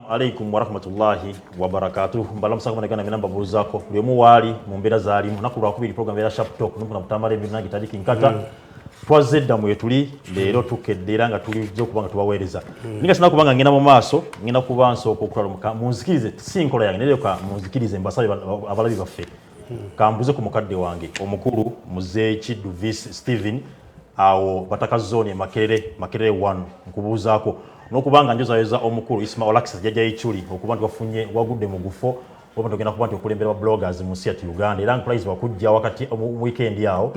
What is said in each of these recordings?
Alaikum warahmatullahi wabarakatuh. Mbalamusa kama nekana minamba buzako. Lyomu wali mumbera zalimu nakulwa kubiri program ya Sharp Talk nuko na Tamale binagi tadiki nkata. Twazedda mu yetuli leero tukeddera nga tuli byo kubanga tubaweereza. Ninga sina kubanga ngina mu maaso, ngina kubanso okukula munzikirize sinkola yange neryo ka munzikirize mbasabe abalabi baffe. Kambuze ku mukadde wange omukulu Muzeeyi Kiddu Vice Steven awo bataka zone Makerere 1 nkubuzaako nokubanga njozayeza omukulu Ismail Olax jajja yichuli okubantu bafunye wagudde mu gufo obantogena kubantu okulembera bloggers mu nsi ya Uganda era prize wakujja wakati weekend yao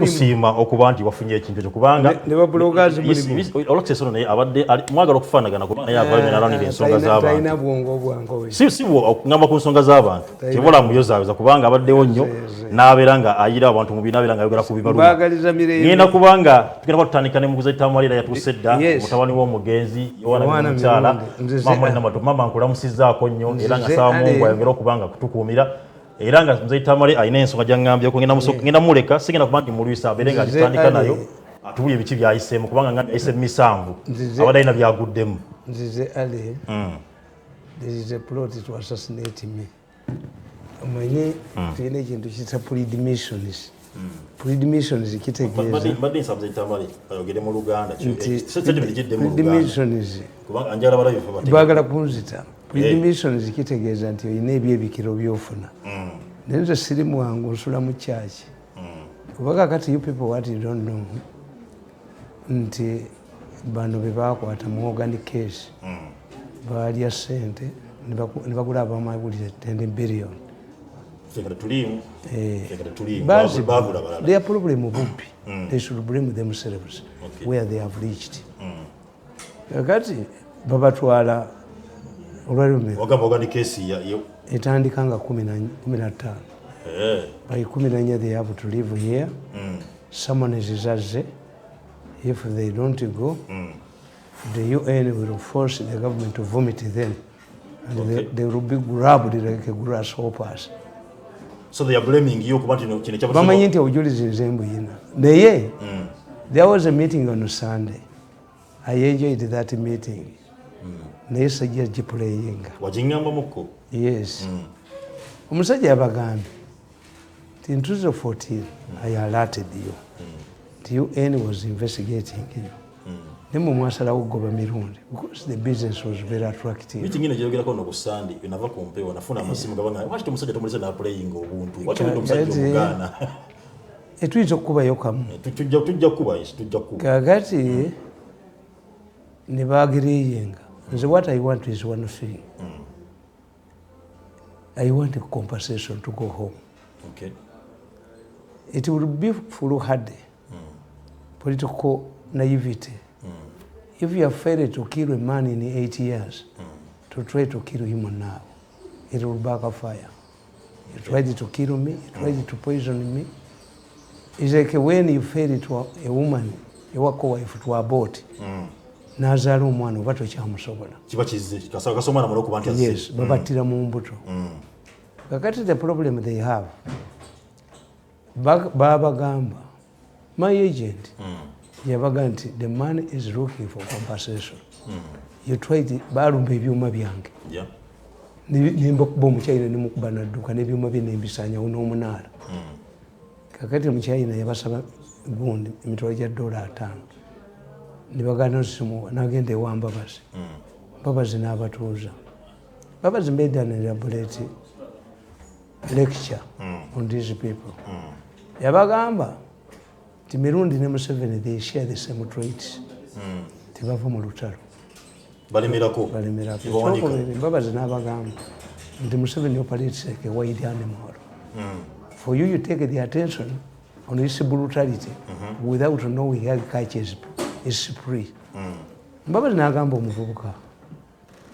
kusima okubantu bafunye ekintu ekyo kubanga ne ba bloggers muri Olax sono naye abadde mwagala okufanagana kubanga yavanye nalanira ensonga z'abantu taina bwongo bwango si ngamba ku nsonga z'abantu kibola muyozaaweza kubanga abaddewo nnyo n'abeeranga ayira abantu mu binabeera nga ayogera ku bibaluma ngenda kubanga tugenda kutandika ne muguza Tamale yatuuse dda mutabani w'omugenzi yowana mukyala mama nkulamusizaako nnyo era nga saba Mungu ayongera okubanga kutukuumira era nga Muzeeyi Tamale alina ensonga gy'angambye ngenda muleka sigenda kuba nti mulwisa abeere nga agitandika nayo atubulye ebiki byayiseemu kubanga nga ayise misanvu abadde alina byaguddemu nzize ale there is a plot to assassinate me amanye tulina ekintu kita pre-dimissions pre-dimissions kitegeeza badde nsaba Muzeeyi Tamale ayogere mu Luganda pre-dimissions kubanga anjala balayo bagala kunzita pre-dimissions kitegeeza nti oyina ebyebikiro byofuna naye nze siri mwangu nsula mu kyaki kubanga kati you people what you don't know nti bano bebakwata mu organic case balya sente ne bagula abamawulire 10 billion their problem bubbi they should blame themselves where they have reached kati babatwala etandika nga 15 by 14 they have to live here someone is zaze if they don't go the UN will force the government to vomit them and they will be grabbed like grasshoppers. So they are blaming you bamanyi nti obujulizi nzembu yina naye there was a meeting on Sunday. I enjoyed that meeting naye sajja giplayinga wajingamba mukko yes omusajja yabagambye nti in 2014 I alerted you the UN was investigating you nemo mwasalawo goba Mirundi because the business was very attractive. Meeting ine jogera ko no kusandi inava kumpewa nafuna amasimu gabanga wachito musajja tomulisa na playing obuntu wachito musajja mugana etwizo kuba yokamu tujja kuba kagati ne bagiriyinga nze what I want is one thing I want a compensation to go home. Okay. It will be foolhardy political naivety if you have failed to kill a man in 8 years to try to kill him now. It will backfire. You tried to kill me, you tried to poison me. It's like when you fail to a woman, a work wife to abort. Nazaala omwana oba tokyamusobola kiba kizze kasoma na muloko bantu yes babatira mu mbuto kakati the problem they have babagamba my agent yabaga nti the man is looking for compensation you tried balumba ebyuma byange nimbakuba omukyayina nemukuba nadduka n'ebyuma bye nembisanyawo n'omunaala kakati omukyayina yabasaba gundi emitwalo gya $5 nibagana simuwa nagenda ewa Mbabazi Mbabazi n'abatuuza Mbabazi made an elaborate lecture on these people yabagamba ti Mirundi ne Museveni they share the same traits tebava mu lutalo balemerako Mbabazi n'abagamba nti Museveni operates like a wild animal for you take the attention on his brutality without knowing how he catches is free. Mbabazi n'agamba omuvubuka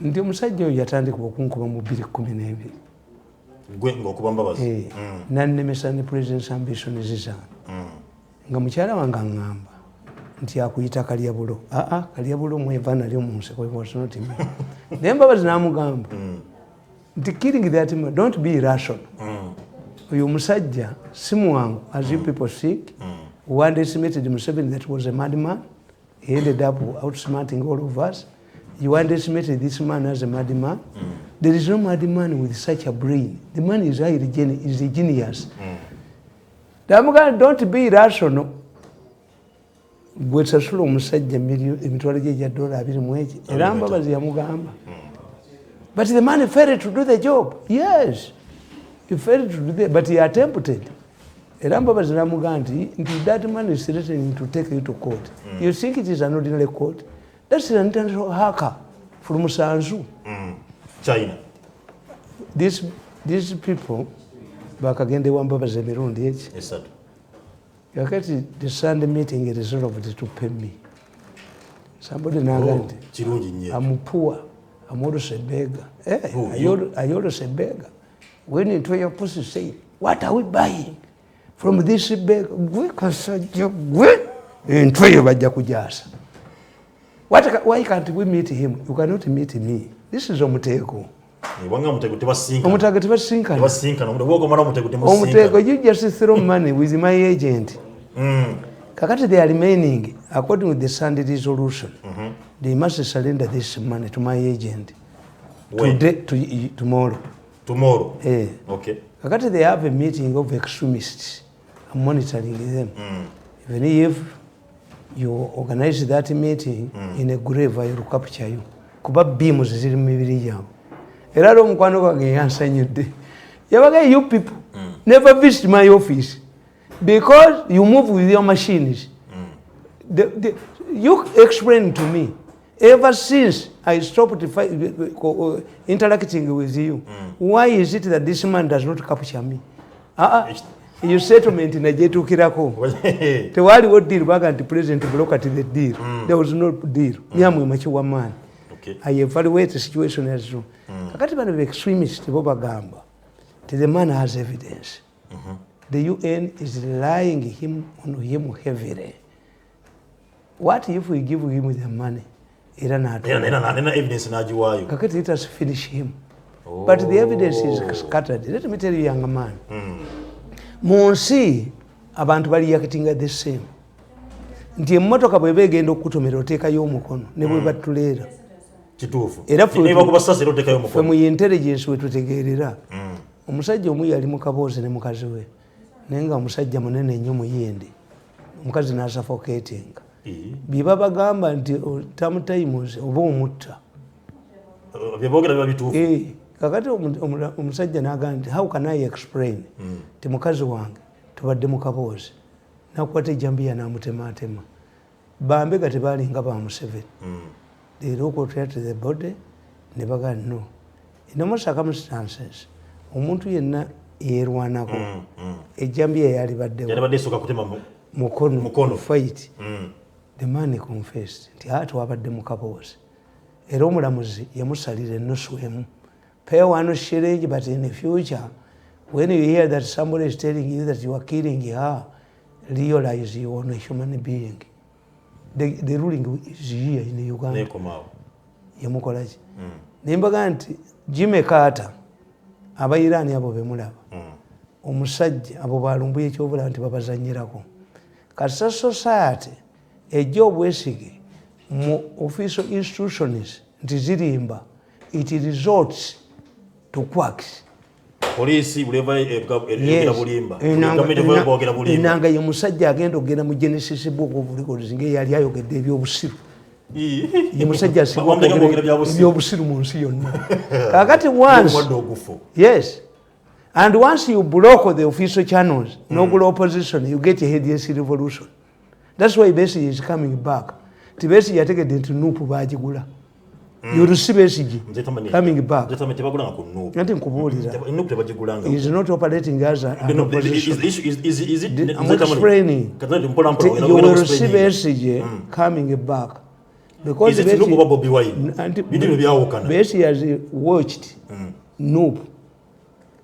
nti omusajja oyo yatandika okunkuba mu 2012 gwe ng'okuba Mbabazi nannemesa ne president's ambitions zange nga mukyala wange aŋŋamba nti akuyita kalyabulo kalyabulo mweva nalyo mu nseko was not me naye Mbabazi n'amugamba nti killing that man don't be irrational oyo omusajja si mwangu as you people think who underestimated Museveni that was a madman. He ended up outsmarting all of us. You underestimated this man as a madman. There is no madman with such a brain. The man is a genius. Don't be irrational. Gwesasula omusajja emitwalo gye gya $20 mweki era Mbabazi yamugamba. But the man failed to do the job. Yes, he failed to do that, but he attempted. Era Mbabazi namugamba nti that man is threatening to take you to court. You think it is an ordinary court? That's an international hacker from Sanzu. China. These people bakagende wa Mbabazi Mirundi eki. Yes, sir. Yakati the Sunday meeting is resolved to pay me. Somebody nagandi. I'm poor. I'm always a beggar. I always a beggar. When into your pussy say, what are we buying from this beggar? We can say, why can't we meet him? You cannot meet me. This is Omutego. Omutego, you just throw money with my agent. Kakati they are remaining, according to the Sunday resolution, they must surrender this money to my agent. Tomorrow. Tomorrow? Okay. Kakati they have a meeting of extremists. I'm monitoring them. Even if you organize that meeting in a grave, I will capture you. Kuba beams is in my era omukwano gwange yansanyudde yabaga you people never visit my office because you move with your machines. You explain to me ever since I stopped interacting with you, why is it that this man does not capture me? You settlement in a jetukirako tewaliwo deal baga nti president blocked the deal. There was no deal. Nyamwe machiwa man. I evaluate the situation as true. Kakati bano be extremist bo bagamba. The man has evidence. The UN is relying on him heavily. What if we give him the money? Evidence najiwayo. Kakati let us finish him. But the evidence is scattered. Let me tell you, young man. Munsi abantu bali yakitinga the same. Nti emmotoka bwe begenda okutomera oteekayo omukono ne bwe batulera. Kituufu. Era ffe mu intelligence wetutegeerera. Omusajja omu yali mu kaboozi ne mukazi we. Naye nga omusajja munene nnyo muyindi. Omukazi n'asuffocatinga. Bye babagamba nti tamutimes oba omutta. Byeboogera biba bituufu. Kakati omusajja n'agamba nti how can I explain ti mukazi wange tubadde mu kaboozi nakukwata ejjambiya n'amutemaatema bambega tebaalinga ba Museveni. They look at the body, never got no. In normal circumstances, omuntu yenna yerwanako ejjambiya yalibadde soka kutema mukono fight. The man confessed nti wabadde mu kaboozi era omulamuzi yamusalira ennusu emu. Pay one shilling, but in the future, when you hear that somebody is telling you that you are killing her, realize you are a human being. The ruling is here in Uganda. Yamukolaji. Nimbaga nti Jimmy Carter abayirani abo bemulaba. Omusajja abo balumbuye ekyobula nti babazanyirako. Kasa society ejjo obwesige mu official institutions nti zirimba it resorts to quacks. Police buleva ebogera bulimba. Enanga ye musajja agenda ogenda mu Genesis book of records nge yali ayogedde ebyobusiru. Ye musajja asibwa ebyobusiru mu nsi yonna. Kakati once. Yes. And once you block the official channels, no good opposition, you get a hideous revolution. That's why Bessie is coming back. Tibesi yategedde nti nupu baagigula. You receive message coming back. Nothing kubuulira. He is not operating as an opposition. Is it? I'm explaining. You will receive message coming back. Because Bessie has watched Noop.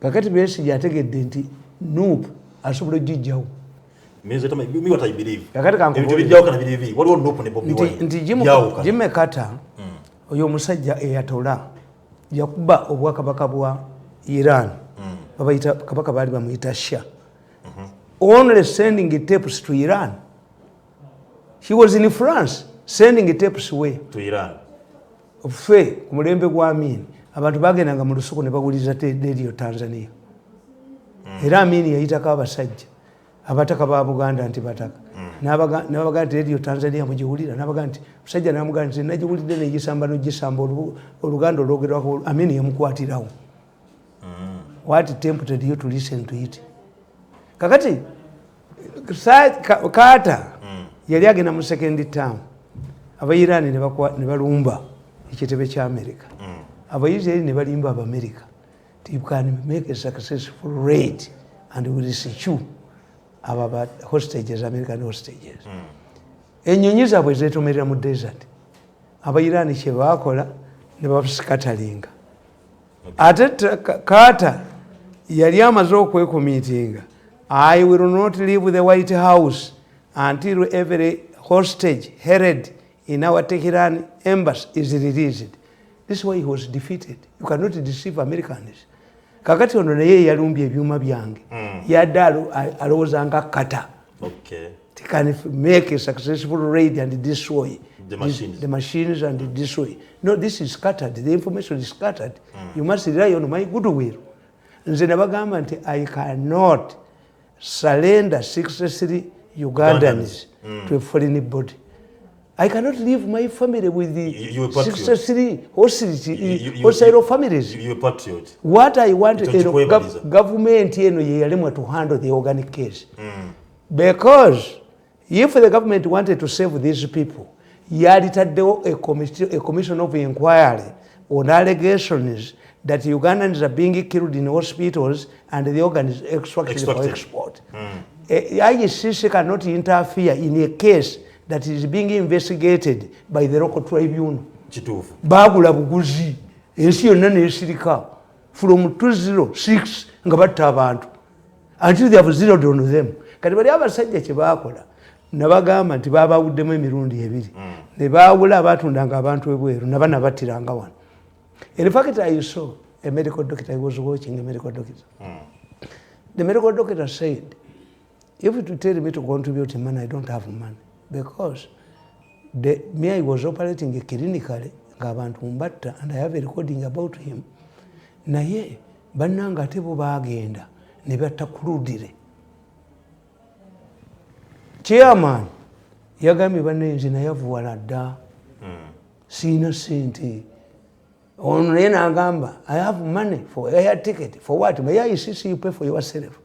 Kakati Bessie yategedde nti Noop asobola ogijjawo. Means that me what I believe. Jimmy Carter oyo musajja eyatola yakuba obwakabaka bwa Iran babayita kabaka bali bamuyita Shah. Only sending tapes to Iran. He was in France sending tapes away to Iran. ffe ku mulembe gwa Amin abantu bagendanga mu lusuku ne bawuliriza radio Tanzania era Amin yayitako abasajja abataka ba Buganda nti bataka n'abaga nti radio Tanzania mugiwulira n'abaga nti musajja n'amuga nti nagiwulidde negisamba nogisamba oluganda olwogerwako Amin yamukwatirawo. What tempted you to listen to it? Kakati Carter yali agenda mu second term abayirani ne balumba ekitebe kya America abayisraeli ne balimba Abamerica. You can make a successful raid and we will secure our hostages, American hostages. Enyonyi zaabwe zeetomerera mu desert. Abayirani kye baakola ne babascatteringa. Ate Carter yali amaze okwekumiitinga. I will not leave the White House until every hostage held in our Tehran embassy is released. This is why he was defeated. You cannot deceive Americans. Kakati ono naye yalumbye ebyuma byange. Yadde alowooza nga kata. He can make a successful raid and destroy the machines and destroy. No, this is scattered. The information is scattered. You must rely on my goodwill. Nze nabagamba nti I cannot surrender 63 Ugandans to a foreign body. I cannot leave my family with the 63 hostile families. You a patriot. What I want government to handle the organic case. Because if the government wanted to save these people, a commission of inquiry on allegations that Ugandans are being killed in hospitals and the organs extracted for export. ICC cannot interfere in a case that is being investigated by the local tribunal. Bagula buguzi ensi yonna nesirika from 206 nga batta abantu until they have zeroed on them. Kati bali abasajja kye baakola nabagamba nti babawuddemu emirundi ebiri ne baawula abatundanga abantu ebweru nabana battiranga wano. In fact, I saw a medical doctor. I was watching a medical doctor. The medical doctor said, if you tell me to contribute money, I don't have money. Because I was operating clinically, and I have a recording about him. Naye, bananga tebo bagenda, nebata kurudire. Chairman, yagami banenzi na yavuwala dda. Sina sente. On Agamba, I have money for air ticket. For what? May I insist you pay for yourself?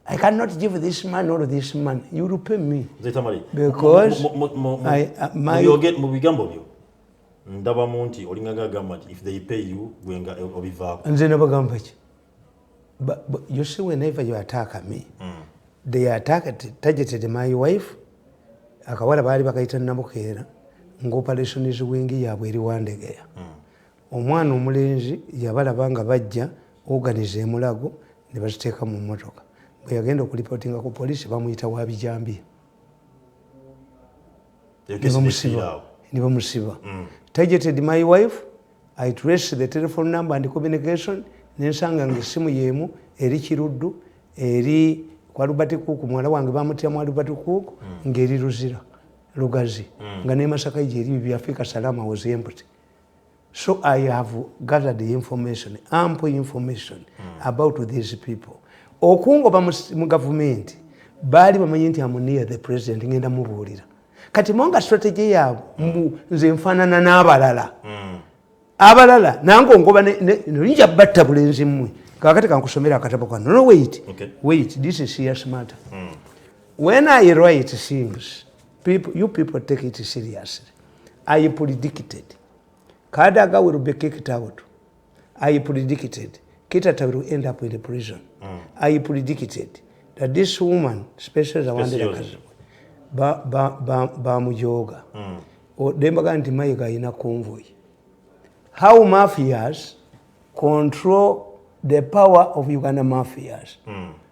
I cannot give this man or this man. You will pay me. Because if they pay you, and then but you see, whenever you attack me, they targeted my wife. Akawala bali bakaita nabokera. Operation is wingi ya bweri wandegeya. Omwana omulenzi yabalabanga bajja organize emulago ne baziteeka mu mmotoka. Bwe yagenda okulipotinga ku poliisi bamuyita wabijambi. Ne bamusiba. Targeted my wife. I traced the telephone number and communication. Nensanga ng'essimu yeemu eri Kiruddu eri kwa Albert Cook muwala wange bamutyamu Albert Cook ng'eri Luzira Lugazi nga ne Masaka eri byafika Salama was empty. So I have gathered the information, ample information about these people. Okungo mu government bali bamanyi nti amunia the president ngenda mubuulira. Kati monga strategy yabo nze nfaanana n'abalala. Abalala nango ngoba ninja batta bulenzi mmwe. Kakati kankusomera akatabo kano. No, wait. Okay. Wait, this is serious matter. When I write things, you people take it seriously. I predicted Kadaga will be kicked out. I predicted Kitata will end up in the prison. I predicted that this woman, especially the one that Bamujoga, or Dembaganti Maiga in a convoy. How mafias control the power of Uganda mafias.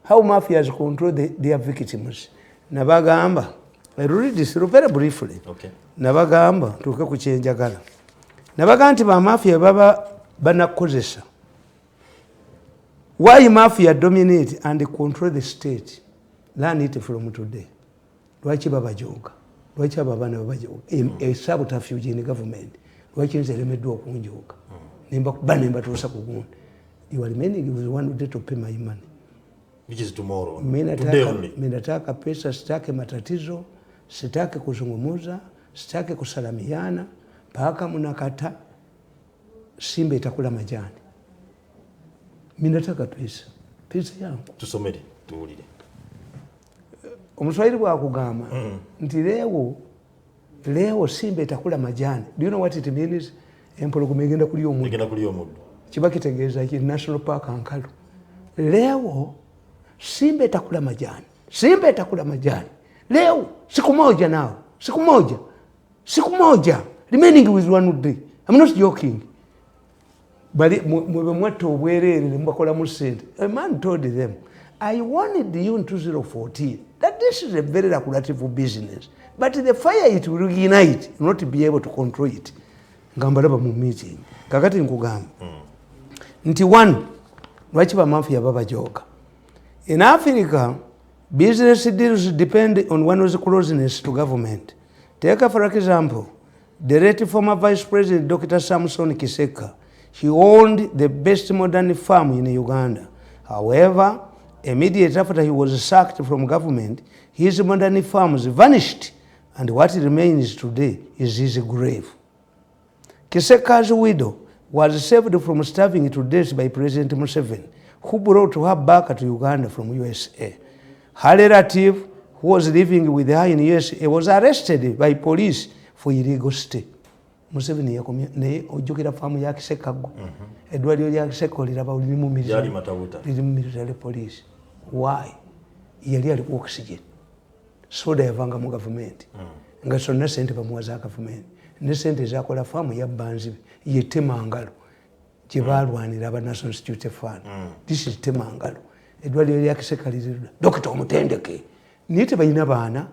How mafias control their victims. Nabagamba, I read this very briefly. Okay. Nabagamba, to go change Jagala. Nabaganti ba mafia baba banakozesa. Why mafia dominate and control the state? Learn it from today. Lwaki baba joga. Lwaki baba na baba joga. A subterfuge in the government. lwaki nze lemeddwa okunjuuka nembakuba nembatuusa ku gundi. You are remaining with one day to pay my money. Which is tomorrow. Today only. Mimi nataka pesa, sitaki matatizo, sitaki kuzungumuza, sitaki kusalamiana, mpaka mnakata simba itakula majani. Mimi nataka pesa. Pesa yangu. Tusomere, tuwulire. Omuswahili bwakugamba nti leo simba itakula majani. Do you know what it means? Empologoma egenda kulya omuddo. Egenda kulya omuddo. Kiba kitegeeza ki National Park Ankalu. Leo simba itakula majani. Simba itakula majani. Leo siku moja nao. Siku moja. Siku moja. Remaining with one day. I'm not joking. Bali mwebe mwato obwerere mbakola mu sente. A man told them, I wanted you in 2014 that this is a very lucrative business, but the fire it will ignite, not be able to control it. Ngamba mu meeting. Kakati nkugamba. Nti one, lwaki ba mafia baba joga. In Africa, business deals depend on one's closeness to government. Take for example, the late former Vice President Dr. Samson Kiseka. He owned the best modern farm in Uganda. However, immediately after he was sacked from government, his modern farms vanished, and what remains today is his grave. Kiseka's widow was saved from starving to death by President Museveni, who brought her back to Uganda from USA. Her relative, who was living with her in USA, was arrested by police for illegal stay. Museveni yakomya naye ojjukira faamu ya Kisekago. Eddwaliro lya Kiseko liraba lirimu military police. Why? Yali ali ku oxygen. Soda yavanga mu government. Nga sonna sente bamuwaza government. Ne sente zakola faamu ya Banzibe ye Temangalo. Gye balwanira aba National Institute Fund. This is Temangalo. Eddwaliro lya Kiseka lirira. Dokita omutendeke. Niye tebalina baana.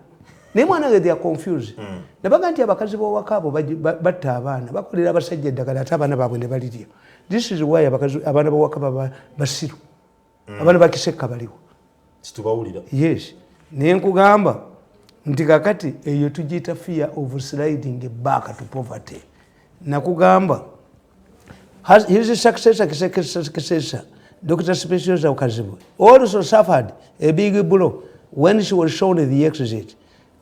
Naye mwana we they are confused. Nabaga nti abakazi b'owakaabo batta abaana bakolera abasajja eddagala ate abaana baabwe ne balirya. This is why abaana b'owakaaba basiru. Abaana ba Kiseka baliwo. Situbawulira. Yes. Naye nkugamba nti kakati eyo tugiyita fear of sliding back to poverty. Nakugamba his successor Kisesa, Dr. Speciosa Okazibwe, also suffered a big blow when she was shown the exit.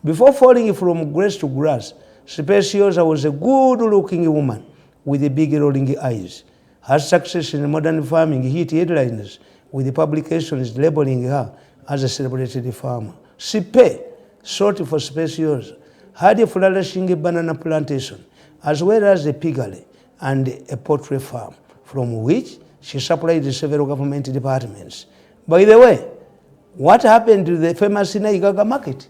Before falling from grace to grass, Speciosa was a good-looking woman with big rolling eyes. Her success in modern farming hit headlines, with the publications labeling her as a celebrated farmer. Sipe, short for Speciosa, had a flourishing banana plantation, as well as a piggery and a poultry farm, from which she supplied several government departments. By the way, what happened to the famous Naigaga market?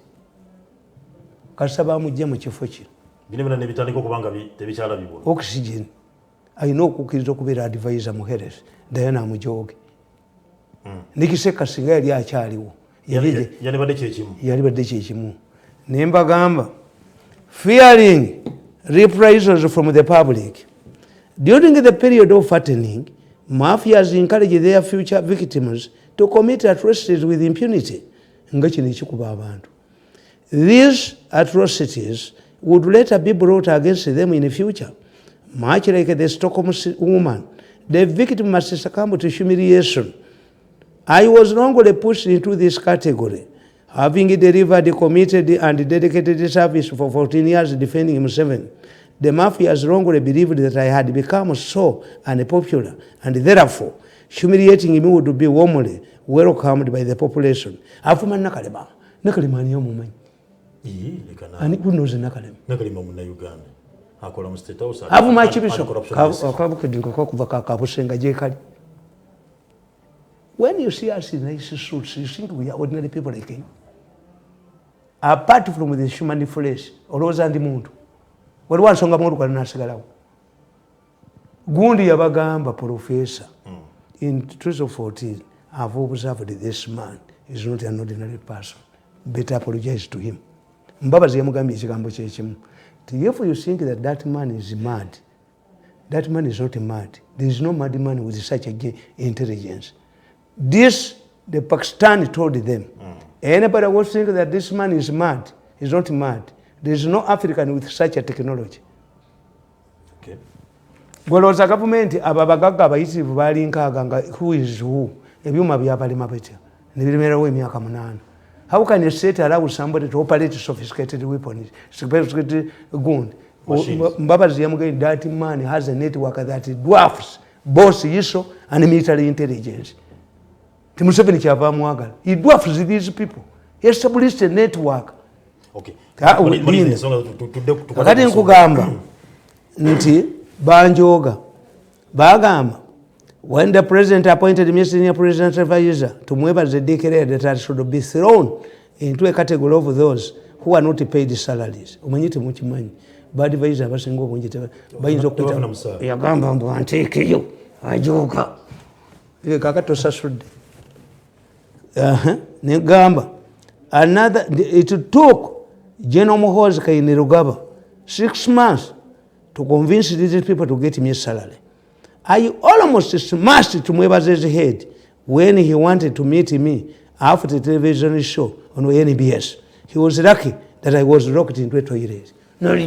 Kasaba mujja mu kifo kino. Binebina ne bitandika okubanga tebikyalabibwa. Oxygen. Ayina okukkiriza okubeera advisor mu health. Diana Mujoge. Nikiseka singa yali akyaliwo. Yalibadde kyekimu. Ne mbagamba, fearing reprisals from the public. During the period of fattening, mafias encouraged their future victims to commit atrocities with impunity. Nga kino ekikuba abantu. These atrocities would later be brought against them in the future. Much like the Stockholm woman, the victim must succumb to humiliation. I was wrongly pushed into this category, having delivered, committed, and dedicated service for 14 years defending Museveni. The mafias wrongly believed that I had become so unpopular, and therefore humiliating me would be warmly welcomed by the population. Afuma Nakalema. Nakalema ni omumanyi. Ani kunoze Nakalema. Nakalema mu Uganda. Akola mu State House. Afuma chibiso. Akabukedinko kuva kabusenga je kali. When you see us in nice suits, you think we are ordinary people like you. Apart from the human flesh, oloza ndi muntu. Waliwo nsonga muntu kwa nasigalawo. Gundi yabagamba professor in 2014, I've observed this man is not an ordinary person. Better apologize to him. Mbabazi yamugambye ekigambo kyekimu. If you think that that man is mad, that man is not mad. There is no mad man with such a intelligence. This, the Pakistan told them. Anybody who thinks that this man is mad, is not mad. There is no African with such a technology. Okay. Golooza gavumenti abo abagagga abayitirivu baali nkaaga nga who is who ebyuma byabalema bitya ne birimerawo emyaka 8. How can a state allow somebody to operate sophisticated weapons, sophisticated gun? Mbabazi Yamugai, that man has a network that dwarfs both ISO and military intelligence. Timuseveni kyava mwagala. He dwarfs these people. He established a network. Okay. Kakati nkugamba nti banjoga bagamba when the president appointed me senior president advisor to mwebaze declared that I should be thrown into a category of those who are not paid salaries. Umanyite mukimanyi bad advisor abasinga obungi bayinza okukwita yagamba mbu anteekeyo ajoga kakati osasudde negamba another it took General Muhoozi Kainerugaba 6 months to convince these people to get me a salary. I almost smashed Tumwebaze's head when he wanted to meet me after the television show on NBS. He was lucky that I was locked into a toilet. And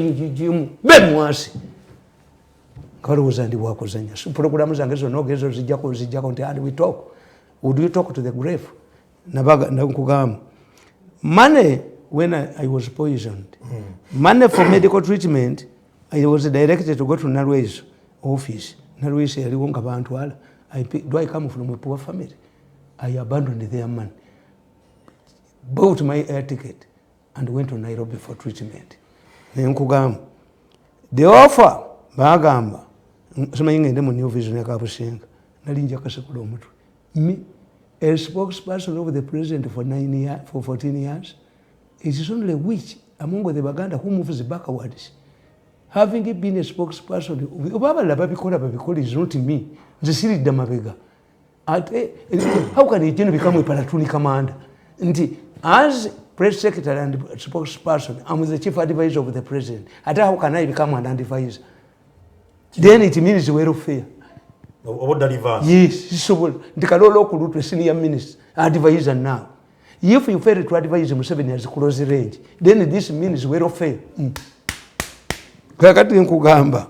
we talk. Would you talk to the grave? Money, when I was poisoned, money for medical treatment, I was directed to go to Narwe's office. Narwe's do I come from a poor family? I abandoned their money, bought my air ticket, and went to Nairobi for treatment. The offer, Bagamba, new vision, me, a spokesperson of the president for 14 years, it is only which among the Baganda who moves backwards. Having been a spokesperson, is not me. The city Damabega. How can a general become a platoon commander? As press secretary and spokesperson, I'm the chief advisor of the president. How can I become an advisor? Then it means welfare. What the yes, so the local senior minister advisor now. If you fail to advise Museveni as close range, then this means welfare. Kakati nkugamba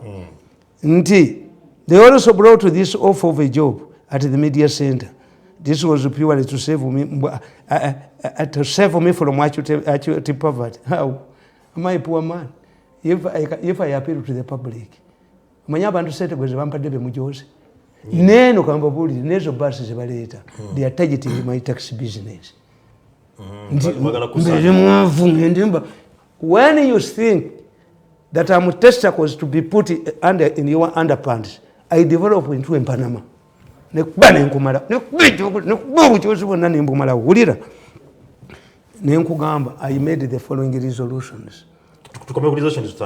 nti they also brought this offer of a job at the media center. This was purely to save me from actual poverty. How am I a poor man? If I appeal to the public, manya abantu sente gweze bampadde be mujoze neno kamba buli nezo basi zebaleta they are targeting my tax business. When you think that I'm testicles to be put under in your underpants, I develop into in Panama. I made the following resolutions.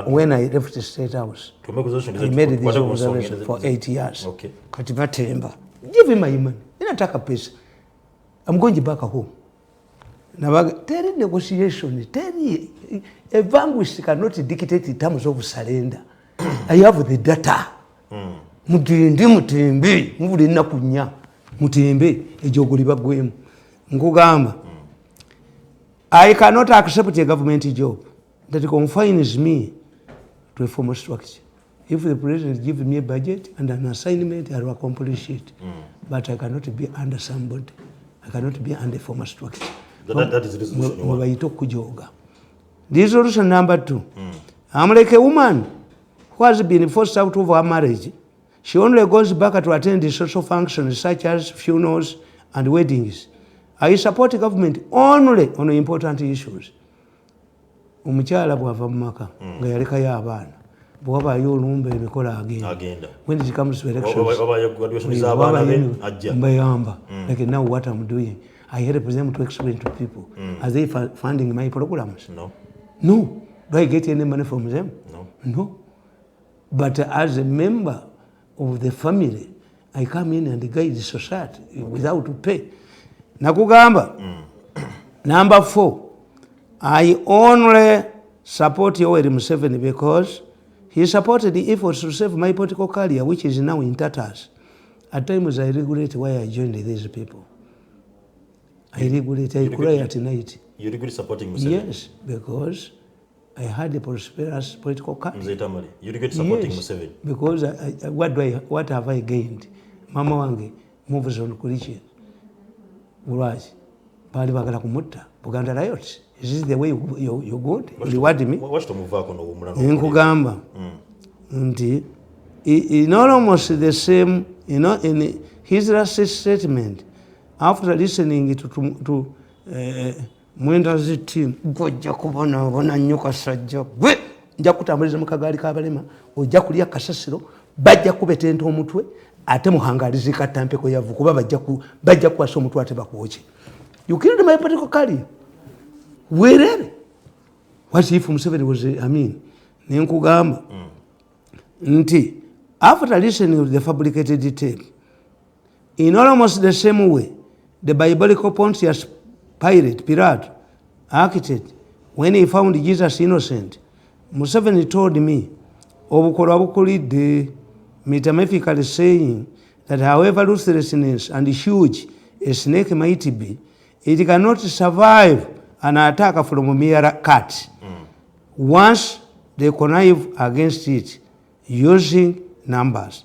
When I left the State House, I made these observations for 8 years. Okay. Give him my money. I'm going back home. Tell negotiation. Tell a vanquished cannot dictate in terms of surrender. I have the data. Mutimbe, muvule nakunya. Mutimbe, ejogoli bagwemu. Nkugamba. I cannot accept a government job that confines me to a formal structure. If the president gives me a budget and an assignment, I will accomplish it. But I cannot be under somebody. I cannot be under a formal structure. That is resolution 1. Resolution number 2. I'm like a woman who has been forced out of her marriage. She only goes back to attend the social functions such as funerals and weddings. I support the government only on important issues. Omukyala bwava mu maka nga yalekayo abaana bw'abaayo olumbe ebikola agenda. When it comes to elections, mbayamba. Like now what I'm doing, I help them to explain to people. Are they funding my programs? No. No. Do I get any money from them? No. No. But as a member of the family, I come in and guide the society without pay. Nakugamba. Number 4, I only support Yoweri Museveni because he supported the efforts to save my political career, which is now in tatters. At times I regret why I joined these people. I regret, I cry at night. You regret supporting Museveni? Yes, because I had a prosperous political career. Tamale, you regret supporting Yes, Museveni? because what have I gained? Mama wange moves on kulichi. Uraji. Bali bagala kumutta. Buganda riots. Is this the way you go? You reward me? What's the move on the Nkugamba. Nti, in almost the same, in his last statement, after listening to Mwenda's team, gojja kubona nyoka sajja gwe nja kutambuliza mu kagaali k'abalema ojja kulya kasasiro bajja kubetenta omutwe ate muhangalizi katampeko yavu kuba bajja kuwasa omutwe ate bakuwoki. You killed my political career. Wherever. What if Museveni was, Nkugamba. Nti, after listening to the fabricated tape, in almost the same way, the biblical Pontius Pilate, architect, when he found Jesus innocent, Museveni told me, metaphysically saying that however ruthlessness and huge a snake might be, it cannot survive an attack from a mere cat. Once they connive against it, using numbers.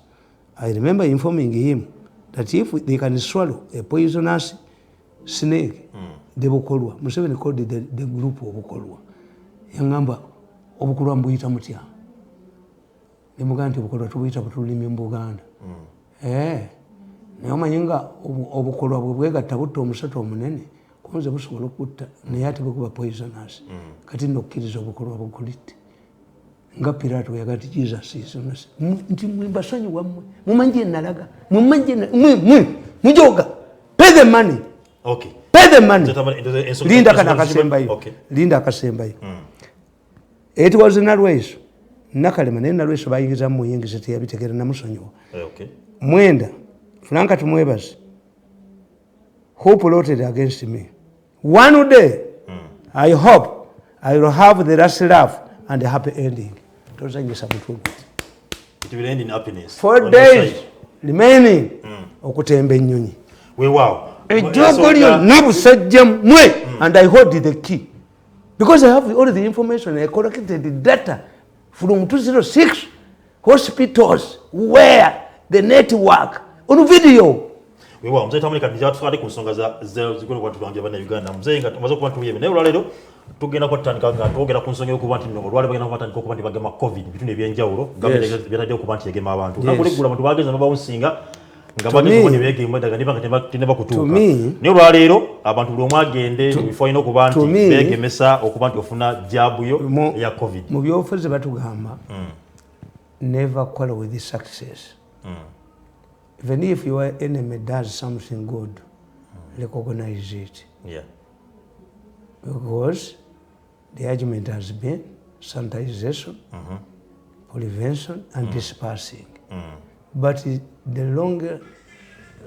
I remember informing him that if they can swallow a poisonous snake, they will call one. Museveni called the group of Bukolwa. Yangamba, Obukolwa mbuyita mutya. Ne muganti Obukolwa tubuyita butulimi mbuganda. Naye omanyi nga Obukolwa bwe bwegatta butta omusota omunene, kunze busobola okutta naye ate bwekuba poisonous. Kati nno okkiriza Obukolwa bugulite. Nga Pilato yagati Jesus is innocent. Nti mbasanyi wammwe. Mumanje nalaga. Mujoga. Pay the money. Okay. Pay the money. Linda kana akasembayo. Okay. Linda akasembayo. It was Nalweso. Nakalema ne Nalweso bayingiza mu yingiza teyabitegera namusonyiwa. Okay. Mwenda. Franka tumwebazi. Who plotted against me? One day, I hope I will have the last laugh and a happy ending. It will end in happiness. 4 days remaining. Okutemba ennyonyi. Wow. Ejjogolyo nabusajja mwe, and I hold the key. Because I have all the information, I collected the data from 206 hospitals where the network on video. Wewa mzee Tamale kadija tukali ku nsonga za zikolo kwa tubange bana Uganda. Mzee nga tumaze kuba tuyebe. Naye olwalero tugenda kwatandika nga twogera ku nsonga y'okuba nti nno olwalero bagenda kubatandika okuba nti bagema COVID bitundu ebyenjawulo. Gavumenti byatadde okuba nti yagema abantu. Nakulegula abantu bageza n'obawusinga nga bageza okuba beegema daga niba tineba kutuuka. Naye olwalero abantu buli omu agende bifo alina okuba nti beegemesa okuba nti ofuna jaabu yo eya COVID. Mu byobufuzi batugamba never quarrel with the success. Even if your enemy does something good, recognize it. Yeah. Because the argument has been sanitization, prevention, and dispersing. But the longer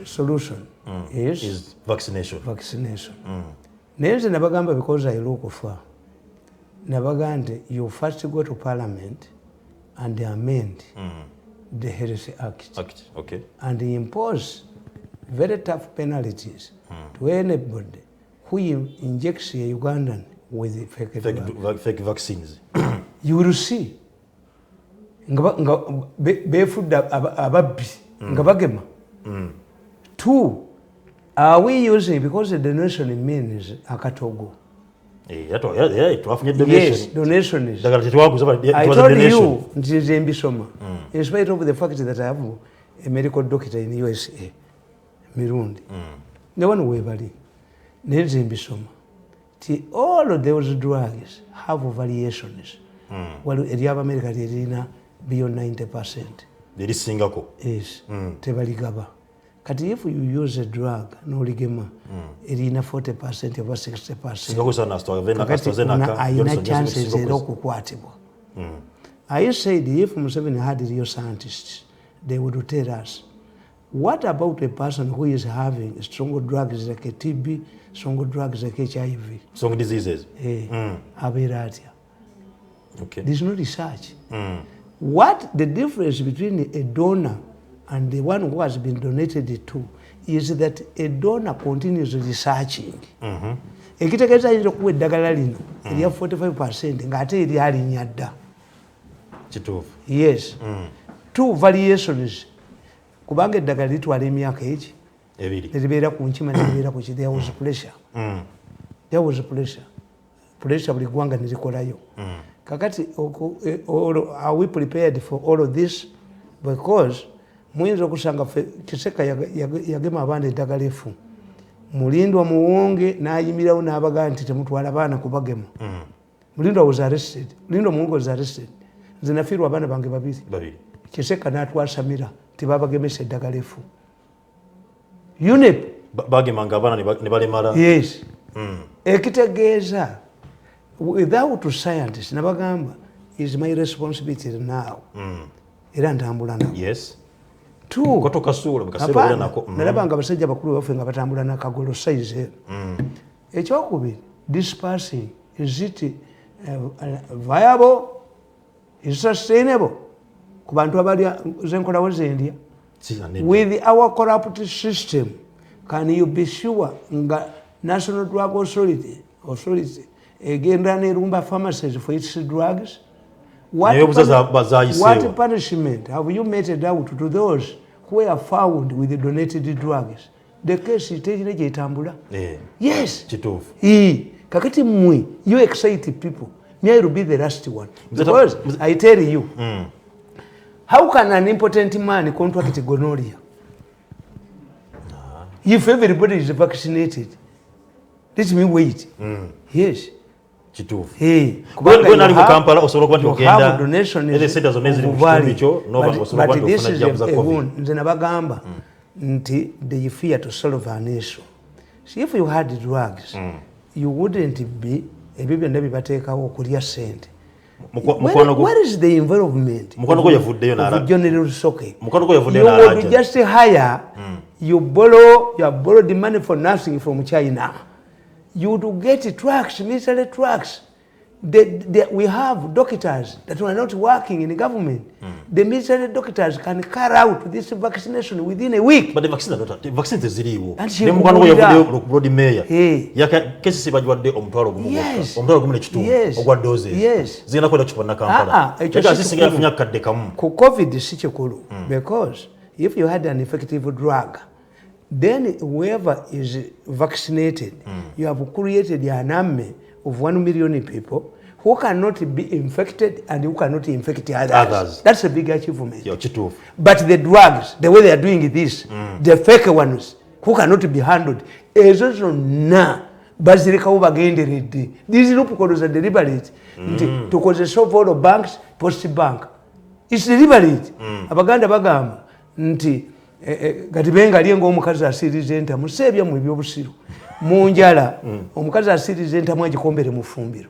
solution is vaccination. Vaccination. Nenze nabagamba because I look far. Nabagande, you first go to Parliament and amend the Health Act. Okay. And impose very tough penalties to anybody who injects a Ugandan with fake vaccines. You will see. Befudda ababbi nga bagema. 2, are we using, because the donation means akatogo. Yes, donation is. I told you, in spite of the fact that I have a medical doctor in USA, Mirundi, the one who every all of those drugs have variations. Well, in America, they beyond 90%. There is Singapore. Yes, tebaligaba. Kati if you use a drug, no ligema, irina 40% over 60%. Kakati chances zero kukwatibwa. I said if Museveni had real scientists, they would tell us, what about a person who is having strong drugs like a TB, strong drugs like HIV? Strong diseases. Abiratia. Okay. There's no research. What the difference between a donor and the one who has been donated to is that a donor continues researching. ekitegeeza ayinza okuwa eddagala lino erya 45% ng'ate eri alinnya dda. Kituufu. Yes. Two variations. Kubanga eddagala litwala emyaka egi neribeera ku nkima neribeera ku ki. There was pressure. There was pressure. Pressure buli ggwanga nerikolayo. Kakati are we prepared for all of this? Because muyinza okusanga Kiseka yagema abaana eddagala efu. Mulindwa Muwonge n'ayimirawo n'abaga nti temutwala abaana kubagema. Mulindwa was arrested. Mulindwa Muwonge was arrested. Nze nafiirwa abaana bange babiri. Kiseka n'atwasamira tebabagemesa eddagala efu. UNEP bagemanga abaana ne balemala. Yes. Ekitegeeza without scientists nabagamba is my responsibility now. Era ntambula nabo. Yes. Two. Koto kasuula mukasero nako. Nalabanga abasajja bakulu baffe nga batambula nakagolo size. Ekyokubiri, dispersing, is it viable? Is sustainable? Ku bantu abali zenkolawo zendya. With our corrupt system, can you be sure nga National Drug Authority egenda nerumba pharmacies for its drugs? What punishment have you meted out to those who were found with the donated drugs? The case is taken jetambula. Yes. Kituufu. Kakati mwe, you excite people. Me, I will be the last one. Because I tell you, how can an impotent man contract gonorrhea? If everybody is vaccinated, let me wait. Yes. Kituufu. Kubanga ali mu Kampala osobola kuba ogenda donation is center zone ziri mu kitundu kyo noba osobola kuba ofuna jabu za COVID. Nze nabagamba nti they fear to solve an issue. See, if you had drugs, you wouldn't be ebyo byonna bibateekawo okulya ssente. Where is the involvement? Mukwano gwo yavuddeyo n'ala. General Soke. Mukwano gwo yavuddeyo n'ala. You would just hire, you have borrowed money for nothing from China. You would get trucks, military trucks. We have doctors that were not working in the government. The military doctors can carry out this vaccination within a week. But the vaccines ziriwo. Ne mukwano gwo yavuddeyo Lord Mayor. Yaka kesi bajwadde omutwalo gumu gwokka. Omutwalo gumu n'ekitundu ogwa doses. Zigenda kwenda kukiponna Kampala. Ekyo asisinga yafunya kadde kamu. Ku COVID si kikulu. Because if you had an effective drug, then whoever is vaccinated, you have created an army of 1 million people who cannot be infected and who cannot infect others. That's a big achievement. But the drugs, the way they are doing this, the fake ones, who cannot be handled, is also bazirikawo bagenderedde. These loopholes are deliberate. Tukozesa all banks, post bank. It's deliberate. Abaganda bagamba nti gati bengali ng'omukazi asiriza entamu seebya mu ebyobusiru mu njala omukazi asiriza entamu agikombere mu ffumbiro.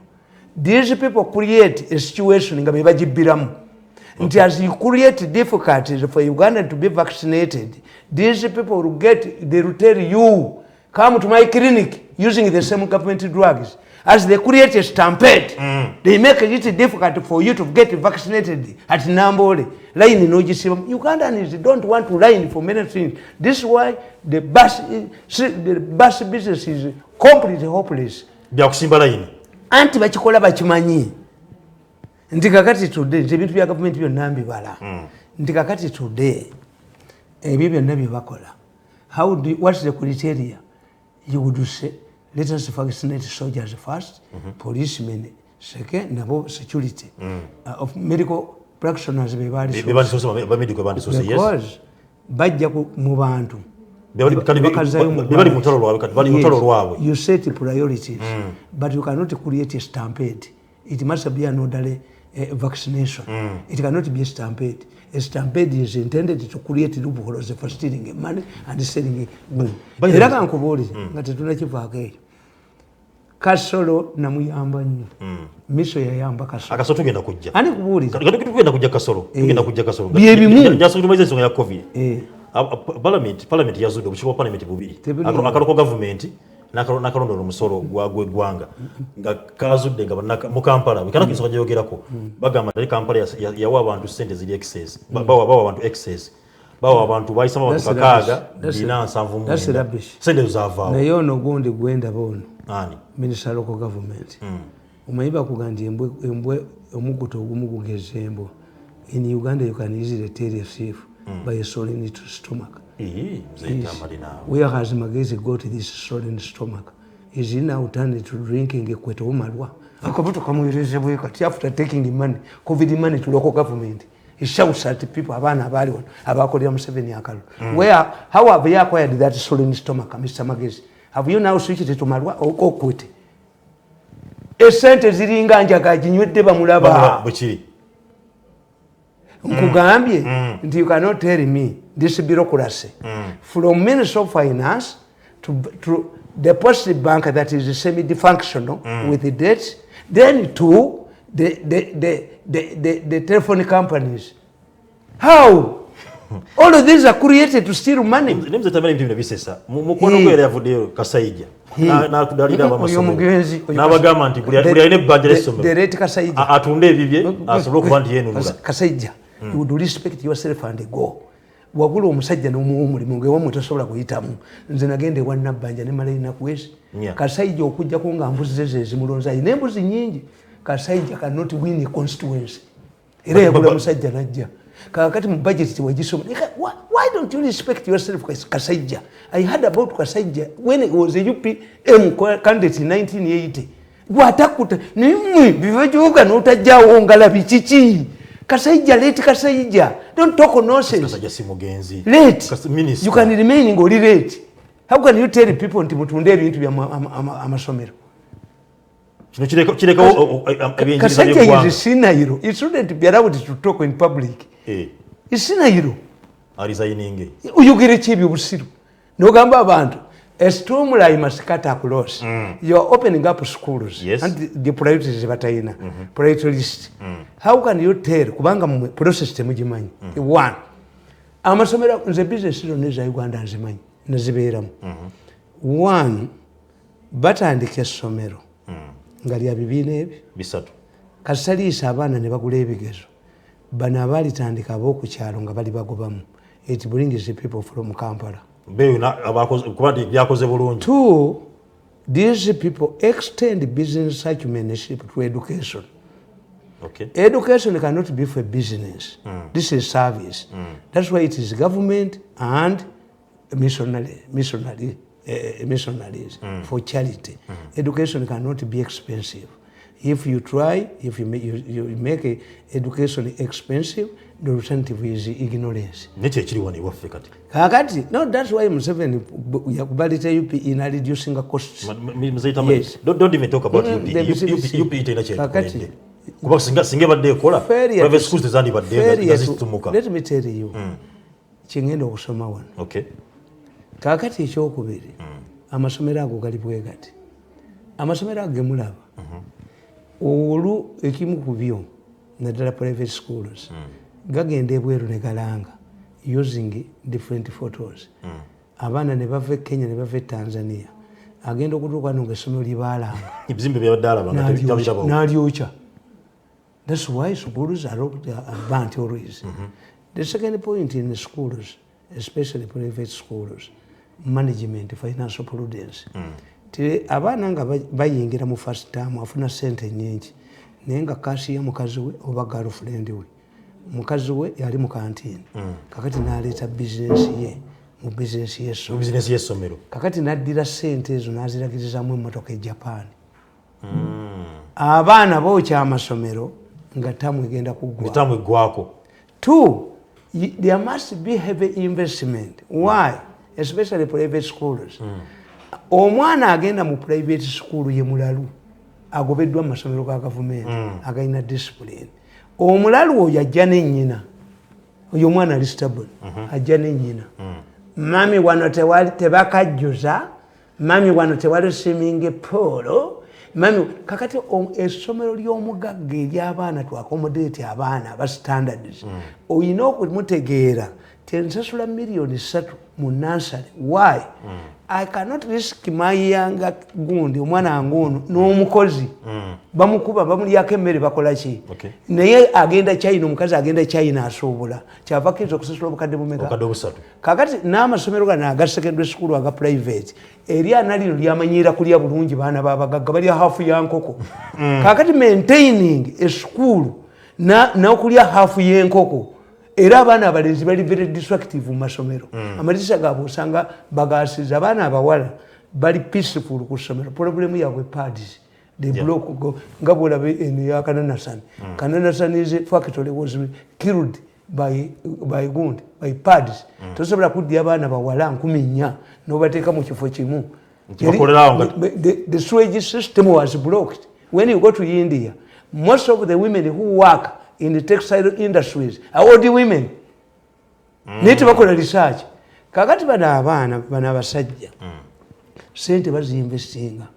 These people create a situation nga bebagibbiramu nti as you create difficulties for Uganda to be vaccinated, these people they will tell you, come to my clinic using the same government drugs. As they create a stampede, they make it difficult for you to get vaccinated at Nambole. Line in Ojisiba. Ugandans don't want to line for many things. This is why the bus business is completely hopeless. Anti bachikola bachimanyi. Nti kakati today, ebintu bya government byonna mbibala. Nti kakati today, ebyo byonna bibakola. What's the criteria? You would say, let us vaccinate soldiers first, policemen second, nabo security. Of medical practitioners because bajja mu bantu. You set priorities, but you cannot create a stampede. It must be an orderly vaccination. It cannot be a stampede. A stampede is intended to create loopholes for stealing money and selling goods. Era kankubuulize nga tetunakivaako ekyo. Kasolo namuyamba nnyo. Miso yayamba Kasolo. Akasolo tugenda kujja. Ani kubuuliza. Tugenda kujja Kasolo. Tugenda kujja Kasolo. Byebimu. Njasulumiza ensonga ya COVID. Parliament yazudde obukiiko bwa Parliament bubiri. Akaloko government n'akalondoola omusolo gw'eggwanga nga kazudde nga mu Kampala bikana ensonga gyeyogerako bagamba nti Kampala yawa abantu ssente ziri excess bawa abantu excess bawa abantu bayisamu abantu 6 49 ssente zaavaawo naye ono gundi gwenda bono Minister local government. Umaiba kugandi embwe omuguto ogumu gugeze embwa. In Uganda you can easily tell yourself by a swollen stomach. Where has Magezi got this swollen stomach? Is he now turned to drinking a kweto umalwa? After taking the money, COVID money to local government. He shouts at the people about 7 years ago. How have you acquired that swollen stomach, Mr. Magezi? Have you now switched it to Malwa or quit? A sentence in Ganja, you never mulaba. You cannot tell me this bureaucracy. From Minister of Finance to the Post Bank that is semi-functional with the debts, then to the telephone companies. How? All of these are created to steal money. Names the Tamale in Visesa. Mukono ya video Kasaija. Na kudalida ba masomo. Na bagamenti kuli ine budget somo. The rate Kasaija. Atunde vivye asolo kwandi yenu nula. Kasaija. You would respect yourself and go. Wagulu omusajja n'omuwumuli munge wamu tosobola kuyitamu. Nze nagende wannabanja ne mala ina kwezi. Kasaija okujja ko nga mbuzi zeze zimulonza ine mbuzi nyingi. Kasaija cannot win a constituency. Era yagula musajja najja. Kakati mu budget wajisoma. Why don't you respect yourself, Kasaija? I heard about Kasaija when it was a UPM candidate in 1980. Watakuta nimwe bivajuka notajjawo ngala bichichi. Kasaija late Kasaija. Don't talk nonsense. Kasaija si mugenzi. Late. You can remain ngoli late. How can you tell people nti mutunde ebintu bya amasomero? Kasaija is a scenario. It shouldn't be allowed to talk in public. It's scenario. Resigning. You get a chibi busiru. No gamba abantu. A storm like must cut across. You are opening up schools. Yes. And the priorities bataina. Priority list. How can you tell kubanga process temujimanyi? One. Amasomero nze business neza Uganda nzimanyi. Nazibeeramu. One. Batandika essomero. Ngali ya bibiina ebi. Bisatu. Kasaliisa abaana ne bagula ebigezo. Bano abalitandika ab'okukyalo nga bali bagobamu. It brings the people from Kampala. Two, these people extend business acumenship to education. Okay. Education cannot be for business. This is service. That's why it is government and missionaries for charity. Education cannot be expensive. If you try, if you make education expensive, the alternative is ignorance. Kakati, no, that's why Museveni yakubalita UP in reducing the costs. Yes. Don't even talk about UP. UP Kakati. Private schools designed by let me tell you. Chingendo kusoma wana. Okay. Kakati ekyokubiri. Amasomero ago gali bwe gati. Amasomero ago gemulaba. Olu ekimu ku byo naddala private schools gagenda ebweru ne galanga using different photos. Abaana ne bava Kenya ne bava Tanzania agenda okutuuka no ng'essomero libaalanga ebizimbe by'abaddala n'alyokya. That's why schools are burnt always. The second point in the schools, especially private schools, management, financial prudence. Abaana nga bayingira mu first term afuna sente nyingi naye nga kashi ya mukazi we oba girlfriend we mukazi we yali mu kantini kakati n'aleeta business y'essomero kakati n'addira sente ezo n'aziragirizamu emmotoka e Japan. Abaana bookya amasomero nga tamu egenda kuggwako. Two, there must be heavy investment. Why? Especially private schools. Omwana agenda mu private school ye mulalu agobeddwa mu masomero ga government agayina discipline. Omulalu oyo ajja n'ennyina oyo omwana ali stable ajja n'ennyina. Mami wano tebakajjuza, mami wano tewali swimming pool, mami kakati essomero ly'omugagga ery'abaana to accommodate abaana aba standards oyina okumutegeera tensasula million 3 mu nursery. Why? I cannot risk my younger gundi omwana ngono n'omukozi bamukuba bamulyako emmere bakola ki Okay. naye agenda China omukazi agenda China asobola kyava kiza okusasula obukadde bumeka kakati n'amasomero gano aga secondary school aga private eryana lino lyamanyira kulya bulungi baana babagagga balya hafu ya nkoko kakati maintaining a school n'okulya hafu y'enkoko era abaana abalenzi bali very destructive mu masomero amadirisa gaabwe osanga bagasiza abaana abawala bali peaceful ku ssomero problemu yaabwe pads the block nga bwolabe eno ya Kananasani Kananasani is factory was killed by pads tosobola kudya abaana bawala 14 n'obateeka mu kifo kimu the sewage system was blocked when you go to India most of the women who work in the textile industries are old women niti bakola research kakati bana abasajja sente bazinvestinga.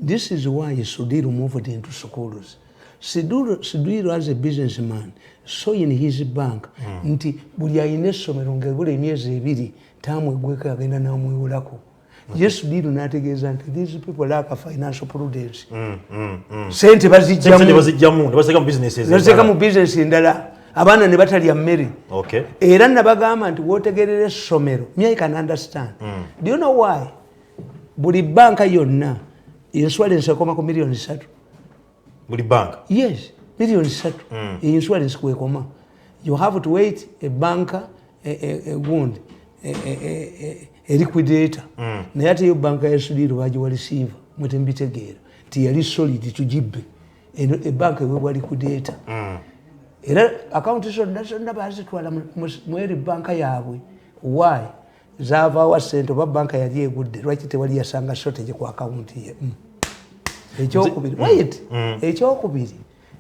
This is why Sudiru moved into schools. Sudiru as a businessman saw in his bank nti buli ayina essomero ng'ebula emyezi 2 tamwegweko agenda n'amwewolako. Yes, Sudiru n'ategeeza nti these people lack a financial prudence. Sente bazijjamu baziteeka mu business endala abaana ne batalya mmere. Era nabagamba nti wootegerera essomero. Me I can understand. Do you know why? Buli banka yonna insurance ekoma ku million 3. Buli bank? Yes, million 3. Insurance kwekoma. You have to wait a banker, a wound, a liquidator. Naye ate yo banka ya Sudiru bagiwa receiver mwete mbitegeera ti yali solid tugibbe a banka eweebwa liquidator. Era account zonna bazitwala mu eri banka yaabwe. Why? Zaavaawa ssente oba banka yali egudde lwaki tewali yasanga shortage ku account ye. Ekyokubiri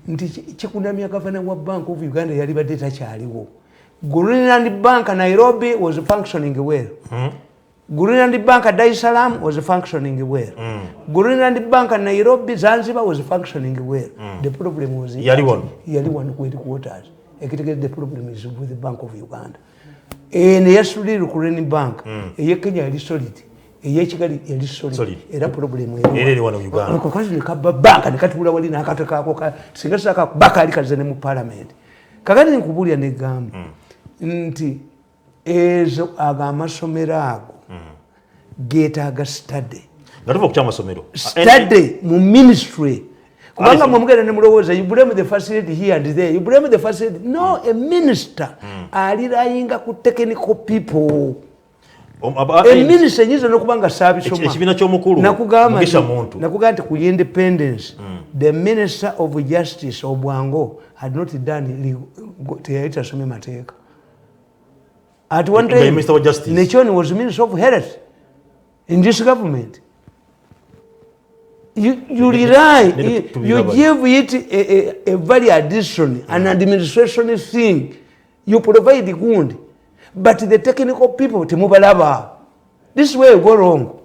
nti kikunamya gavana wa Bank of Uganda yali badde takyaliwo. Greenland Bank Nairobi was functioning well. Greenland Bank Dar es Salaam was functioning well. Greenland Bank Nairobi Zanzibar was functioning well. The problem was yali one headquarters. The problem is with the Bank of Uganda. Neyasuliru ku Greenland Bank eye Kenya yali solid. Eye Kigali yali solid. Era problem eri wano Uganda. Ko kazi ne kabba bank ne katula wali nakatakaako ka singa saka baka ali kazene mu parliament. Kakati nkubulya ne gamba nti ezo amasomero ago geetaaga study. Ngatuva ku kyamasomero. Study mu ministry. Kubanga mwamugenda ne mulowooza you blame the facility here and there. You blame the facility. No, a minister alirayinga ku technical people. A minister nyizo nokubanga sabisoma. Ekibina ky'omukulu mugisha muntu. Nakugamba nti ku independence the minister of justice Obwango had not done teyayita some mateeka. At one time, Minister of Justice Nechoni was Minister of Health in this government. You rely, you give it a value addition, an administration thing. You provide the good, but the technical people, Timubalaba, this is where you go wrong.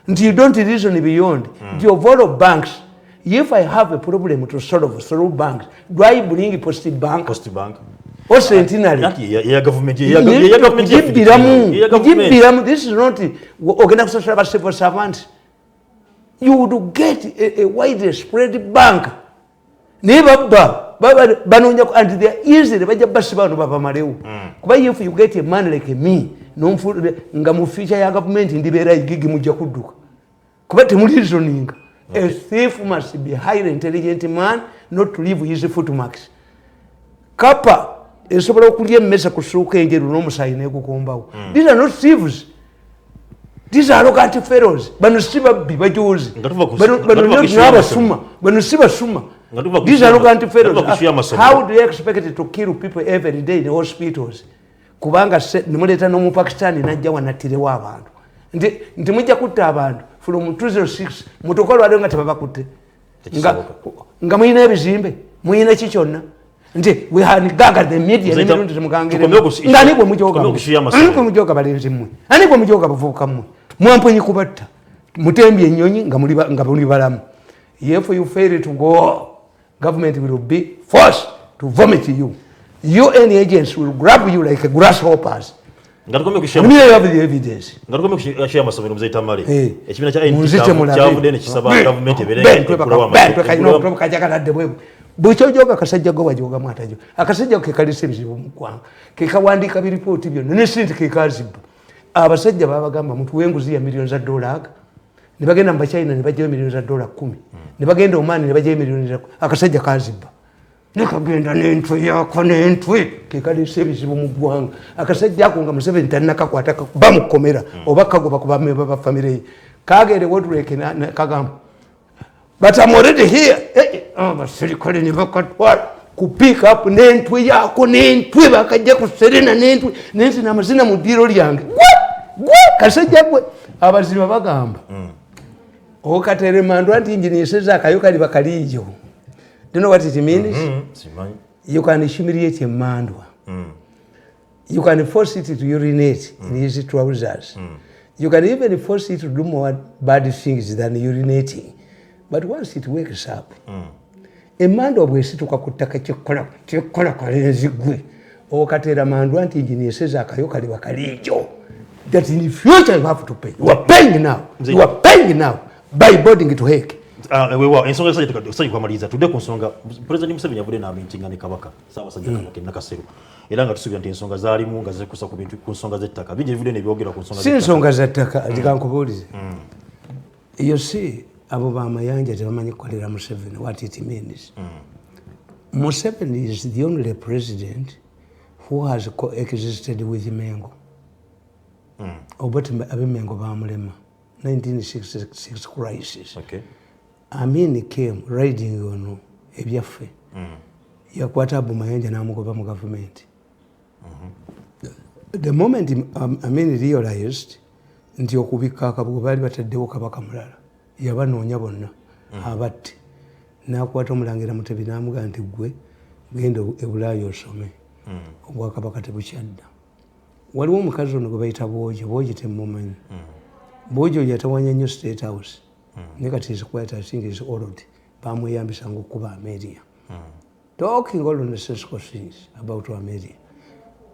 Until you don't reason beyond. You follow banks. If I have a problem to solve through banks, do I bring Post Bank? Post Bank. Or centenary. Government. This is not organization of civil servants. You would get a widespread bank. Never banonya and they are easy baja basibano baba mareu. Kuba if you get a man like me, no nga mu future ya government ndibera igigi mujja kudduka. Kuba temuli reasoning. A thief must be a highly intelligent man not to leave his footmarks. Kapa esobola okulya emmesa kusuuka enjeru n'omusaayi negukombawo. These are not thieves. These are arrogant fellows. Bano si babbi bajuuzi. Bano si basuma. These are arrogant fellows. How do you expect to kill people every day in the hospitals? Kubanga nemuleeta n'omupakistani najja wanattirewo abantu. Nti mujja kutta abantu from 206 mutoka lwaliwo nga tebabakutte. Nga muyina ebizimbe, muyina ki kyonna. Nti we had gaga the media n'emirundi temugangire. Ngani gwe mujoga balenzi mmwe. Ani gwe mujoga bavubuka mmwe. Mwamponyi kubatta. Mutembye ennyonyi nga muli balamu. If you fail to go, government will be forced to vomit you. UN agents will grab you like grasshoppers. Ngatukombe kushare. Me have the evidence. Ngatukombe kushare amasomero mzee Tamale. Ekibina cha NT kyavude ne kisaba government ebereke kulawa amasomero. Kayino kutoka kajakadde bwe. Buchojoga kasajja go bajoga mwatajo. Akasajja ke kalise bizibu mukwanga. Ke kawandika bi report byo. Ne sente ke kazibu. Abasajja babagamba muntu wenguzi ya millions of dollars. Ne bagenda mu China ne bajja millions of dollars 10. Ne bagenda Oman ne bajja millions akasajja kazibu. Nekagenda n'entwe yako n'entwe kekalise ebizibu mu ggwanga akasajja ako nga Museveni tannakakwata bamukomera oba kagoba ku bamemba ba family kagere wodreke kagamba but I'm already here basirikale ne bakatwala ku pick up n'entwe yako n'entwe bakajja ku serena n'entwe n'ensi n'amazina mu diro lyange kasajja gwe abaziba bagamba okatere mandwa nti injini yeseza akayo kali bakalijo. Do you know what it means? You can humiliate a mandwa. You can force it to urinate in his trousers. You can even force it to do more bad things than urinating. But once it wakes up, a mandwa bwesituka kutaka kyekola kalenzi gwe. Okatera mandwa nti injini yeseza akayo kali bakalijo. That in the future you have to pay. You are paying now. You are paying now by boarding to hake. Wewa ensonga zaje kwamaliza tudde ku nsonga President Museveni yavude na mintinga ne kabaka sawa sajja kabaka na kasero era nga tusubira nti ensonga zaalimu nga zikusa ku bintu ku nsonga z'ettaka bije vude ne byogera ku nsonga z'ettaka si nsonga z'ettaka zikankubuulize you see abo bamayanja tebamanyi kukolera Museveni what it means. Museveni is the only president who has coexisted with Mengo. Oboti abimengo bamulema 1966 crisis. Okay. Amin came riding on ebyaffe. Yakwata Abumayanja n'amugoba mu government. The moment Amin realized nti okubika akabugo bali bataddewo kabaka mulala yabanoonya bonna abatte n'akwata omulangira Mutebi n'amugamba nti gwe genda ebulaaya osome obwakabaka tebukyadda. Waliwo omukazi ono gwe bayita Bwogi temumanyi. Bwogi oyo yatawanya nnyo State House. Nekati is quite, I think is old. Bamuyambisa ngokuba Ameria. Talking all on the sensible things about Ameria.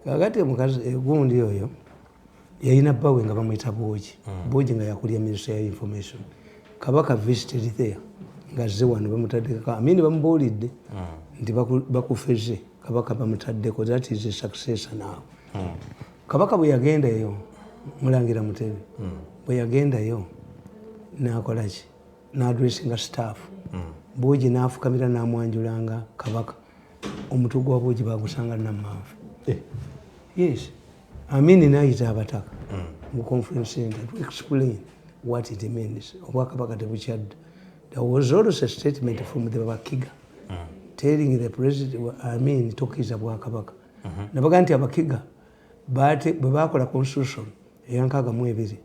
Kakati mukazi gundi oyo yalina bbawe nga bamuyita Bwogi. Bwogi nga yakulya Ministry of Information. Kabaka visited there. Nga azze wano bamutaddeko. Amini bamubuulidde nti bakufeze. Kabaka bamutaddeko. That is a successor now. Kabaka bwe yagendayo mulangira Mutebi. Bwe yagendayo n'akola ki n'adressinga staff. Bwogi n'afukamira n'amwanjulanga kabaka omutwe gwa Bwogi bagusanga Namanvu. Yes. Amini n'ayita abataka mu conference center to explain what it means. Obwakabaka tebukyadda. There was also a statement from the Abakiga telling the president tokiza bwakabaka. Nabaga nti Abakiga bwe bakola constitution eyankaaga mu ebiri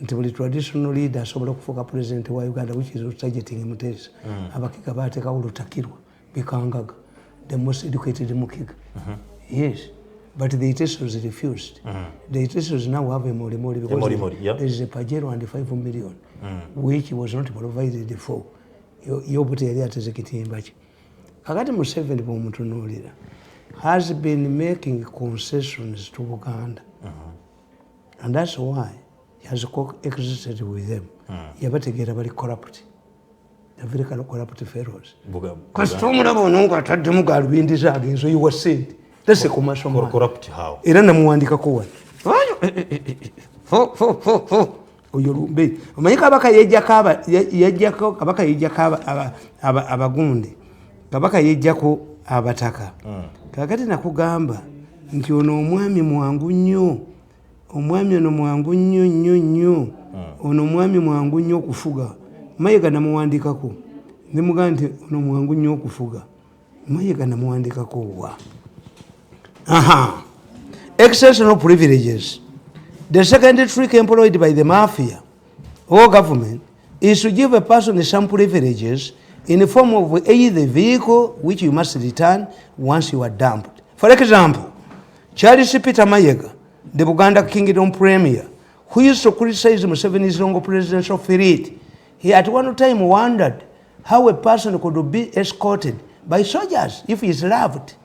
nti buli traditional leader asobola okufuuka president wa Uganda which is targeting Mutesa. Abakiga baateekawo Lutakirwa Bikangaga, the most educated Mukiga. Yes, but the Itessos refused. The Itessos now have a Morimori because there is a Pajero and 5 million which was not provided for. Yobuti yali atezekitimba ki. Kakati Museveni bw'omutunuulira has been making concessions to Uganda. And that's why he has coexisted with them. Yabategeera bali corrupt. The very corrupt fellows. Kasitoomu laba ononga ataddemu gaalubindi zaage enzo you were said. That's a commercial man. Corrupt how? Era namuwandikako wano. Oyo lumbe. Omanyi kabaka yejjako kabaka yejjako abagundi. Kabaka yejjako abataka. Kakati nakugamba nti ono omwami mwangu nnyo. Omwami ono mwangu nnyo. Ono mwami mwangu nnyo okufuga. Mayiga namuwandikako. Nemugamba nti ono mwangu nnyo okufuga. Mayiga namuwandikako wa. Exceptional privileges. The second trick employed by the mafia or government is to give a person some privileges in the form of either vehicle which you must return once you are dumped. For example, Charles Peter Mayega, the Buganda Kingdom Premier, who used to criticize Museveni's long presidential period, he at one time wondered how a person could be escorted by soldiers if he is loved.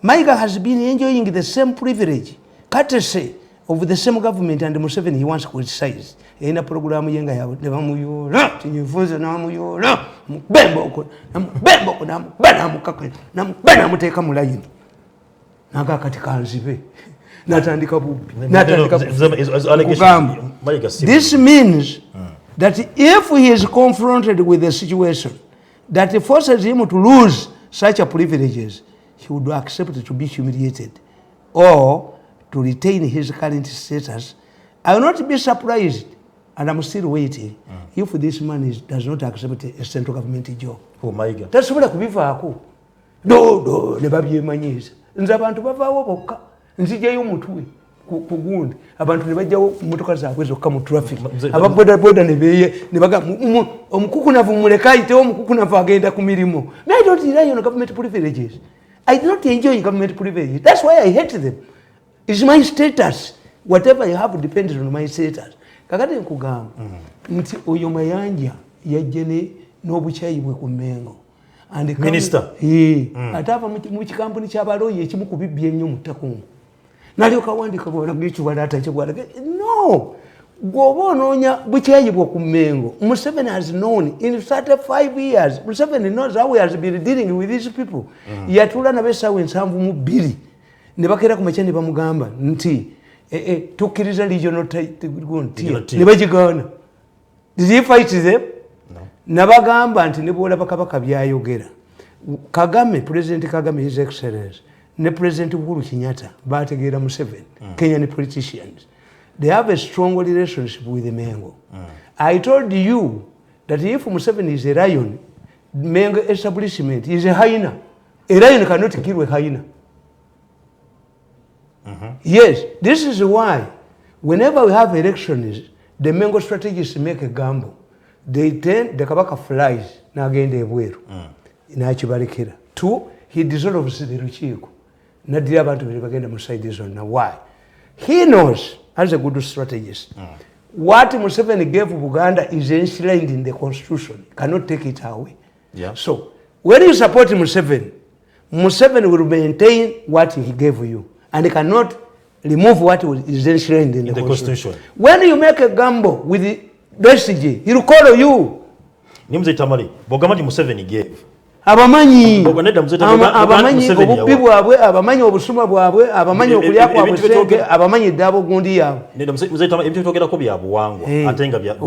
Mayega has been enjoying the same privilege, courtesy of the same government and Museveni he wants to criticize. In a program yenga ya never muyola, tinyifunza na muyola, mbembo na bana mukakwe, na bana muteka mulayini. Naga katika nzibe. Natandika bubi. This means that if he is confronted with a situation that forces him to lose such a privileges, he would accept to be humiliated or to retain his current status. I will not be surprised, and I'm still waiting, if this man does not accept a central government job. Oh my God. That's what I could do. Ne babye manyiza. Nza abantu bavaawo bokka. Nzijayo mutwe kugundi. Abantu ne bajjawo motoka zaabwe zokka mu traffic. Aba boda ne beye ne baga omukukunavu muleka ayitewo omukukunavu agenda ku mirimo. I don't rely on government privileges. I do not enjoy government privileges. That's why I hate them. It's my status. Whatever I have depends on my status. Kakati nkugamba nti oyo Mayanja yajjene n'obukyayibwe ku Mengo. And Minister. Atava mu kikampuni ky'abaloyi ekimu ku bibbi ennyo mu Takungu. Nalyoka wandika bwala bw'ekibwala atakibwala. No. Gwoba onoonya bukyayibwa ku Mengo. Museveni has known in 35 years. Museveni knows how he has been dealing with these people. Yatula n'ab'essaawa 72 ne bakera ku makya ne bamugamba nti tukkiriza regional ne bagigaana. Did he fight them? No. Nabagamba nti ne bwolaba Kabaka byayogera. Kagame, President Kagame, His Excellency, ne President Uhuru Kenyatta bategeera Museveni, Kenyan politicians. They have a strong relationship with the Mengo. I told you that if Museveni is a lion, Mengo establishment is a hyena. A lion cannot kill a hyena. Yes, this is why whenever we have elections, the Mengo strategists make a gamble. They tend, the Kabaka flies, na agende ebweru. Inachibalikira. 2, he dissolves the Ruchiko. Nadira abantu bagenda mu side zone. Now why? He knows, as a good strategist, what Museveni gave Uganda is enshrined in the constitution. Cannot take it away. Yeah. So, when you support Museveni, Museveni will maintain what he gave you. And he cannot remove what is enshrined in the constitution. When you make a gamble with the refugee, he will call you. Nimze Tamale, Bogamati Museveni gave. Abamanyi obubbi bwabwe, abamanyi obusuma bwabwe, abamanyi okulya kwabwe sente, abamanyi eddabo gundi yaabwe.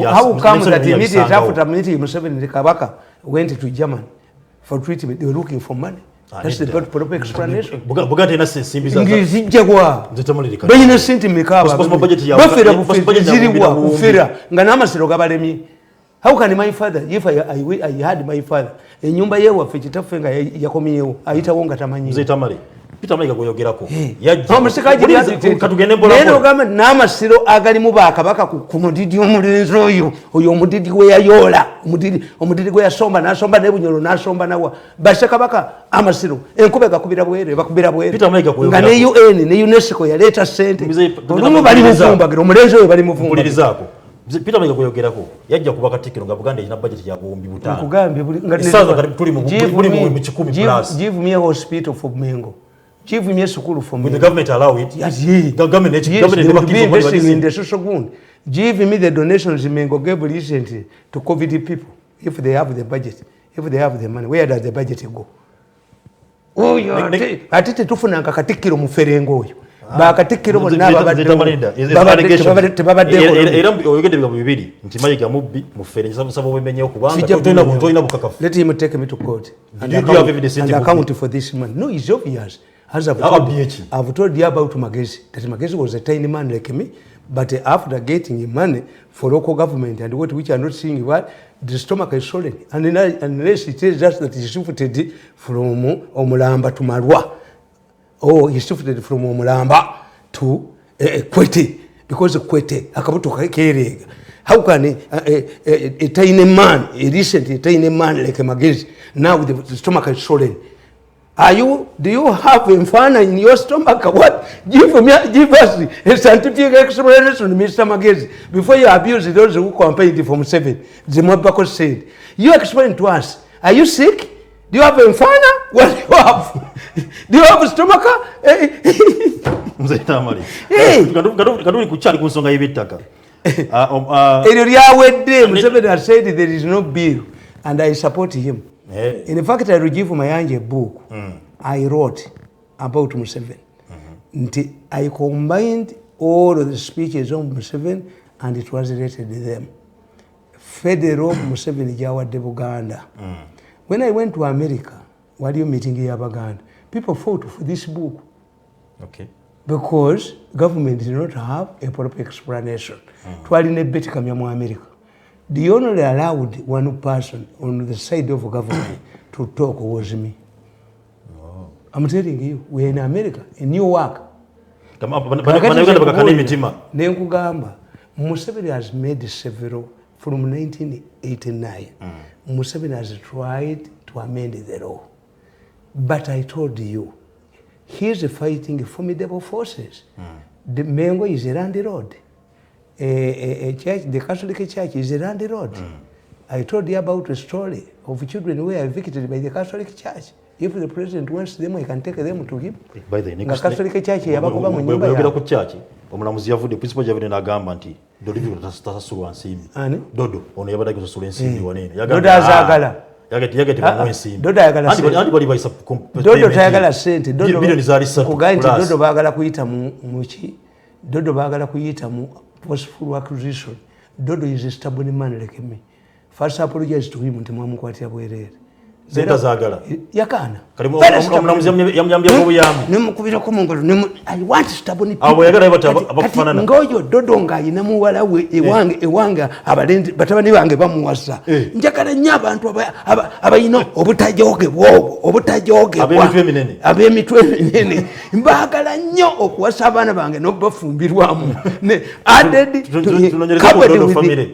How come that immediately after meeting Museveni, the Kabaka went to Germany for treatment? They were looking for money. That's the proper explanation. Buganda ina simbi za. Ngizijjagwa. Bayina sente mekaba. Bafera bufira kufira nga n'amasiro gabalemye. How can my father, if I had my father, enyumba ye waffe kitaffe nga yakomyewo ayitawo nga tamanyi. Mzee Tamale. Peter Mike goyogerako. Katugende mpola. Neno gamba n'amasiro agalimu bakabaka ku mudidi omulenzi oyo omudidi gwe yayola omudidi gwe yasomba n'asomba n'ebunyolo n'asomba nawa bashakabaka amasiro enkube gakubira bwere bakubira bwere. Peter Mike goyogerako. Nga ne UN ne UNESCO yaleeta sente. Olumu bali muvumbagira omulenzi oyo bali muvumbagira. Peter Mike goyogerako yajja kuba katikiro nga Buganda ina budget ya buwumbi butano. Nkugambye nga sasa kali tuli mu 10 plus. Give me a hospital for Mengo. Give me a school for me. Will the government allow it? Yes. The government investing in the social good. Give me the donations Mengo gave recently to COVID people. If they have the budget, if they have the money, where does the budget go? Oh, yeah. Atite tufuna katikiro mu ferengo oyo. Bakatikiro bonna babadde era oyogedde bigambo bibiri nti mayiga mubbi mu fere nsaba obumenyewo kubanga toyina bukakafu. Let him take me to court and account for this man. No, it's obvious. As I've told you about Magezi, that Magezi was a tiny man like me, but after getting money for local government and what which are not seeing what, the stomach is swollen. And unless it tells us that he shifted from Omulamba to Marwa, or he shifted from Omulamba to Kwete, because of Kwete, Akabuto Kerega. How can a tiny man, a recent tiny man like a Magezi, now the stomach is swollen? Do you have infana in your stomach? What? Give us a scientific explanation, Mr. Magezi, before you abuse those who campaigned for Museveni. Zimbabwe said, you explain to us, are you sick? Do you have infana? What do you have? Do you have a stomach? Mzee Tamale. Kaduli kuchali kunsonga y'ettaka. Eryo lyawedde Museveni has said there is no bill and I support him. In fact, I will give Mayanja a book I wrote about Museveni. I combined all of the speeches of Museveni and it translated them. Federal Museveni Jawadde Buganda. When I went to America, what are you meeting here Baganda? People fought for this book. Okay. Because government did not have a proper explanation. Twalina beti kamya mu America. The only allowed one person on the side of government to talk was me. Oh. I'm telling you, we're in America, in New York. Nenkugamba, Museveni has made several from 1989. Museveni has tried to amend the law. But I told you, he's fighting formidable forces. The Mengo is around the road. A church, the Catholic Church is around the road. I told you about a story of children who were evicted by the Catholic Church. If the president wants them, I can take them to him. By the next Catholic Church, yabakuba mu nyumba ya church. Omulamuzi yavudde principal javudde n'agamba nti Dodo tasasulwa nsimbi. Dodo ono yabadde kusasula ensimbi wanene. Dodo azagala. Yagati mu ensimbi. Dodo ayagala sente. Anybody bayisa Dodo tayagala sente. Dodo bilioni za risatu. Kugaiti Dodo baagala kuyita mu ki? Dodo baagala kuyita mu forceful acquisition. Dodo is a stubborn man like me. First apologize to him nti mwamukwatira bwerere. Zenda zagala. Yakana. Kalimu omulamuzi yamuyambye obuyambi. Nemukubira ku mungalo I want stubborn people. Abo yagala abakufanana. Ngoyo Dodo nga ayina muwala we ewanga abalenzi batabani bange bamuwasa. Njagala nnyo abantu abayina obutajoge bwobo obutajoge ab'emitwe eminene. Mbagala nnyo okuwasa abaana bange n'obafumbirwamu. Added to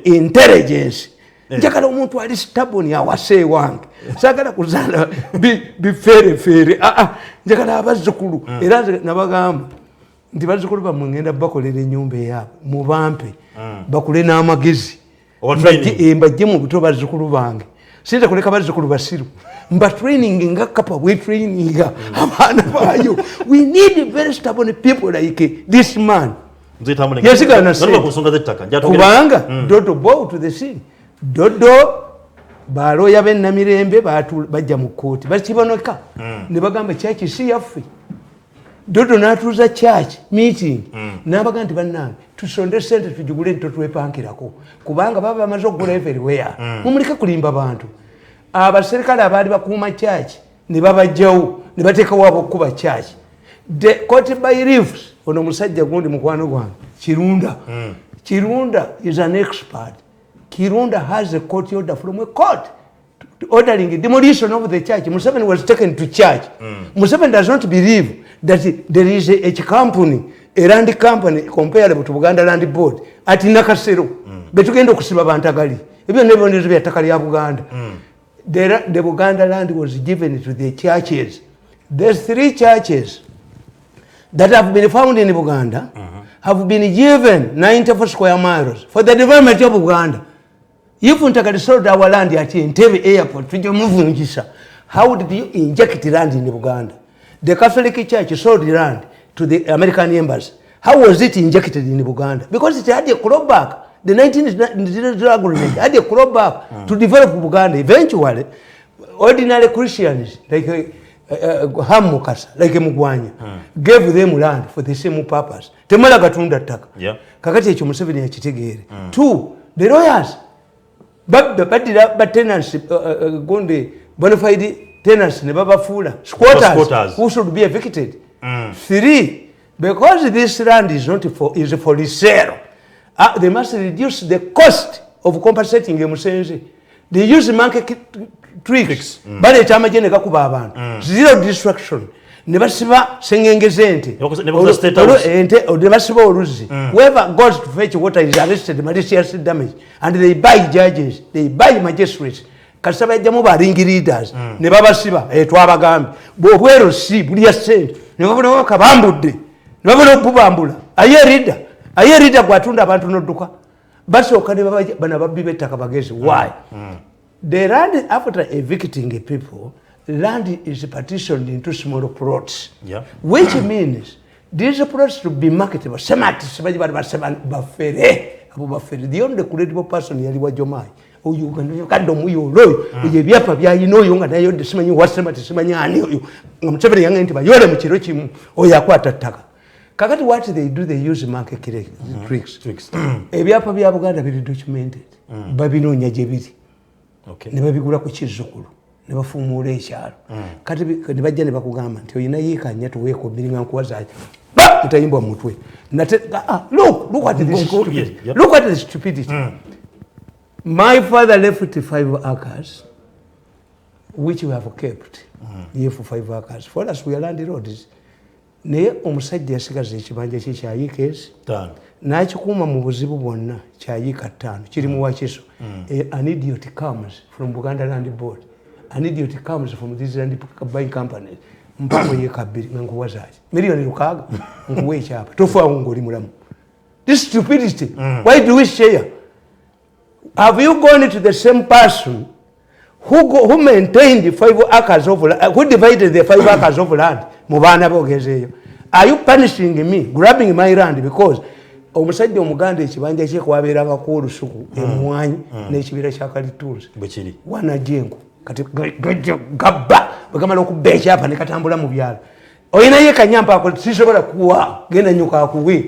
intelligence. Njagala omuntu ali stubborn awase wange. Sagala kuzala bifere. Njagala abazzukulu. Era nabagamba nti bazzukulu bamwe ngenda bakolera ennyumba eyabwe mu bampe bakule n'amagezi. Mbajje mu buto bazzukulu bange. Sinza kuleka bazzukulu basiru. Mba training nga kapa we training abaana bayo. We need very stubborn people like this man. Yesigana kubanga Dodo bow to the scene. Dodo baloya bennamirembe bajja mu kooti bakiboneka ne bagamba church si yaffe. Dodo n'atuuza church meeting n'abaga nti bannange tusonde sente tujugule nti twepankirako kubanga baba bamaze okugula everywhere. Mumulike kulimba bantu. Abaserikale abaali bakuuma church ne babajjawo ne bateekawo ab'okuba church. The court by reefs ono musajja gundi mukwano gwange Kirunda is an expert. Kirunda has a court order from a court ordering demolition of the church. Museveni was taken to church. Museveni does not believe that there is a company, a land company comparable to Uganda Land Board at Nakasero. Betugenda okusiba bantagali. Ebyo nebondezo bya takali ya Buganda. The Buganda land was given to the churches. There's 3 churches that have been found in Buganda have been given 94 square miles for the development of Uganda. If Ntakali sold our land at Entebbe Airport, how did you inject land in Uganda? The Catholic Church sold the land to the American embassy. How was it injected in Uganda? Because it had a clawback. The 1900 agreement had a clawback to develop Uganda. Eventually, ordinary Christians like Hamukasa, like Mugwanya, gave them land for the same purpose. Temala gatunda ttaka. Kakati ekyo Museveni yakitegeere. 2, the lawyers. But tenants, Gonde, bona fide tenants, ne baba fula. Squatters who should be evicted. 3, because this land is not for resale, they must reduce the cost of compensating Musenzi. They use monkey tricks. But the time again gakuba abantu. Zero destruction. Never siba sengenge zente. Never siba oluzi. Whoever goes to fetch water is arrested, malicious damage, and they buy judges, they buy magistrates. Kasaba jamu ba ring leaders. Never siba twabagambi. Bwero si buli sente. Never kabambudde. Never bubambula. Aye reader gwatunda abantu nodduka. Basooka ne bana babbi bettaka bagezi. Why? The land, after evicting people, land is partitioned into small plots, which means these products to be marketable. Semati sebaji bali bafere abo bafere. The only credible person yali wa Jomai. Oyo ngano kado muyo loyo. Oye byapa bya yino yo ngada yo desimanyi wasemati simanyi ani oyo. Ngamuchebere yanga nti bayole mu kiro kimu oyo akwata ttaka. Kakati what they use market tricks. Ebyapa bya Buganda biri documented. Babinoonya gye biri. Okay. Ne babigula ku kizzukulu. Ne bafuumuula ekyalo. Kati ne bajja ne bakugamba nti oyina yiikanya tuweeko biringa nkuwaza utayimbwa mu mutwe. Look at this stupidity. Yep. Look at the stupidity. My father left 5 acres, which we have kept here for 5 acres. For us, we are landlords. Naye omusajja yasigaza ekibanja kye kyayiika ezi n'akikuuma mu buzibu bwonna kyayiika 5 kiri mu Wakiso. An idiot comes from Buganda Land Board. An idiot comes from these land buying companies. Mpako yiika 2 nga nkuwazaaki miliyoni 600 nkuwa ekyapa tofaawo ng'oli mulamu. This stupidity. Why do we share? Have you gone to the same person who maintained the 5 acres of land, who divided the 5 acres of land? Mubana bogezeyo. Are you punishing me, grabbing my land because omusajja omuganda ekibanja kye kwabeeranga ku olusuku emwanyi n'ekibira kya kalituuzi bwekiri wana jengo kati gabba bagamala okubba ekyapa ne katambula mu byalo oyina ye kanyampa ako sisobola kuwa genda nyoka akuwe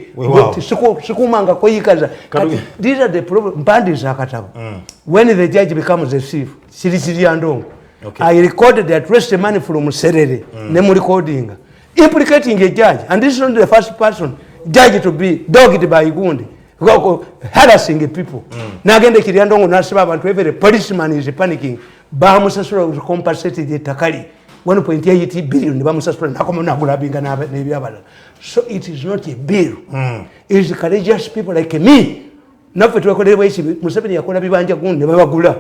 sikumanga ko yikaza these are the problem mpandiza akatabo when the judge becomes a thief siri andongo. Okay. I recorded that raised the money from Serere, name recording, implicating a judge, and this is not the first person judge to be dogged by Uganda, harassing people. Now again, the Kiriandong Nasaba, every policeman is panicking. Bamusasura was compensated the Takari, 1.8 billion, Bamusasura, Nakomana, so it is not a bill. It is courageous people like me. Not for Museveni yakona bibanja gundi babagula.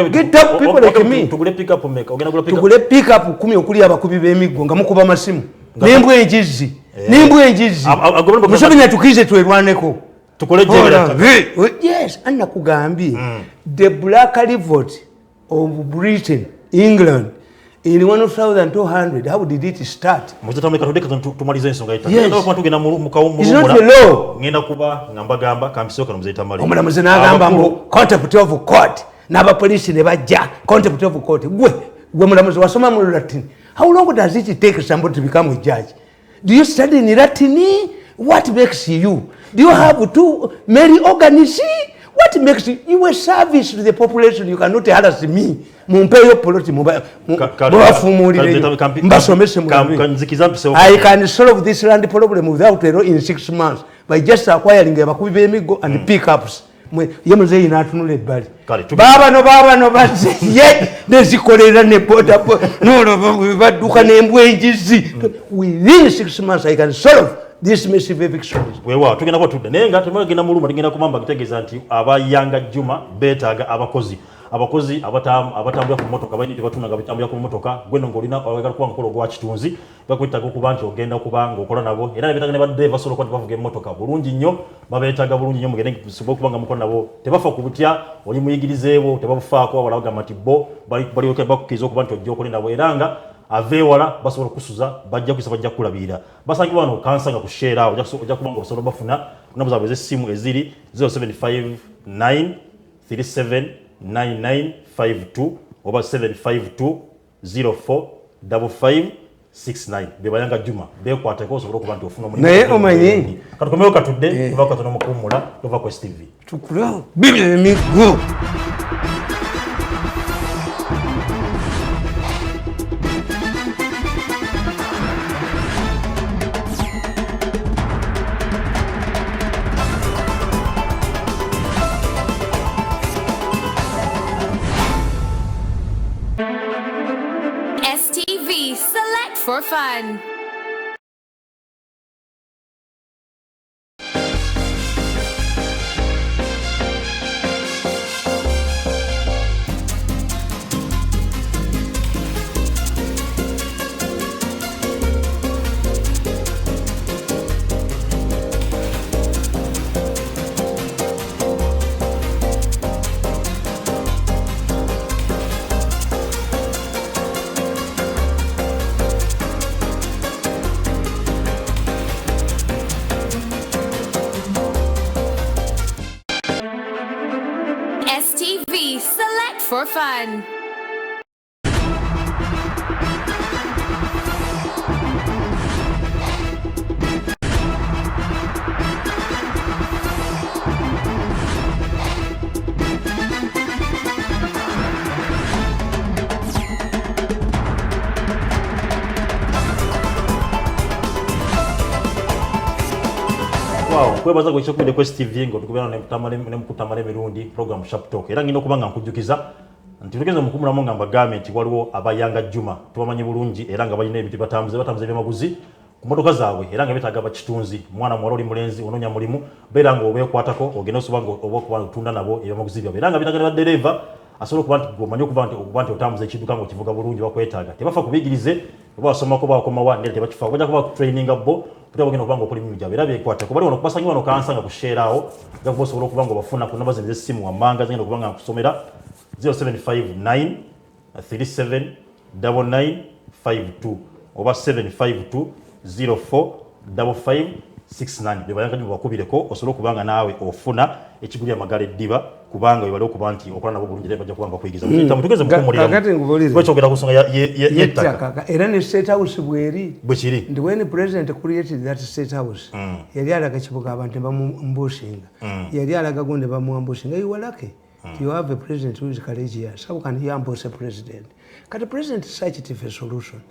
Get up people like me. Tugule pick up make. Tugule pick up 10 okuli abakubi b'emiggo nga mukuba masimu. Nimbwe enjizi. Nimbwe enjizi. Museveni atukize twelwaneko. Tukole jera. Yes, anna kugambye. The black revolt of Britain, England in 1200, how did it start? Muzatamuleka tudeka tumaliza ensonga ita. Yes. Ndio tugenda mu kawumu. It's not the law. Ngenda kuba ngambagamba kambisoka no muzeta mali. Omulamuzi n'agamba mbu contempt of court. N'aba police ne bajja contempt of court. Gwe mulamuzi wasoma mu Latin. How long does it take somebody to become a judge? Do you study in Latin? What makes you? Do you have to marry organisi? What makes you a service to the population? You cannot harass me. Mumpeyo poloti I can solve this land problem without a law in 6 months by just acquiring abakubi b'emiggo and pickups. Yemuzeyi n'atunula ebbali. Baba no bazze ye nezikolera ne boda no badduka n'embwa enjizi. Within 6 months I can solve this massive eviction. Wewa tugenda kwatudde naye nga temwegenda muluma tugenda kumamba kitegeeza nti abayanga Juma beetaaga abakozi abatambula ku motoka bayinite batunanga batambula ku motoka gweno ngolina awagala kuba nkolo gwa kitunzi bakwetaga okuba nti ogenda kuba ng'okola nabo era beetaaga ne badde basolo kwati bavuga emmotoka bulungi nnyo babeetaaga bulungi nnyo mugende kusiba okubanga mukola nabo tebafa ku butya oli muyigirizeewo tebabufaako wabala bagamba nti bo bali bakukiriza okuba nti ojja okole nabo era nga aveewala basobola okusuza bajja kwisa bajja kulabirira basangibwa wano kansanga ku share awo ojja kuba nga basobola bafuna nabo zaabwe ez'essimu eziri 0759 37 9952 oba 752 04 5569 bebayanga Juma bekwateko osobola okuba nti ofuna omulimu naye omanyi katukomeo katudde tuva katono mukuumula tuva ku STV tukula bibi emiggo STV, select for fun. fun. Wow, kwebaza kwa chokule Quest TV ngo tukubana ne Tamale Mirundi program Sharp Talk. Era ngino kubanga nkujjukiza ntitugeze mukumula monga government waliwo abayanga Juma tubamanyi bulungi era nga balina ebintu batambuze byamaguzi ku motoka zaabwe era nga betaga bakitunzi mwana mwaloli mulenzi ononya mulimu bera ngo obekwatako ogenda osubango obokuba tunda nabo ebyamaguzi byo era nga betaga ba driver asobola kuba nti gomanyi okuba nti otambuza ekiduka ngo kivuga bulungi bakwetaaga tebafa kubigirize oba basomako bakomawa ndele tebakifa okujja kuba training abo kutagenda okuba nga okuli mimija era byekwata kubali wano kubasanyi wano kansanga kusherawo nga kubosobola okuba nga bafuna ku namba zino z'essimu wammanga zigenda okuba nga nkusomera 0759 37 9952 oba 752 04 5569 bebayanga nyo bakubireko osobola okubanga naawe ofuna ekiguli amagala eddiba kubanga webali okuba nti okola nabo bulungi bajja kubanga kuyigiza tugeze mukumuliramukwekyogerako nsonga yettaka era ne state house bweri bwekiri ndi when president created that state house yali alaga kibuga abantu ne bamubushinga yali alaga gonde bamuambushinga you were lucky you have a president who is courageous how can he ambush a president kati president searched for a solution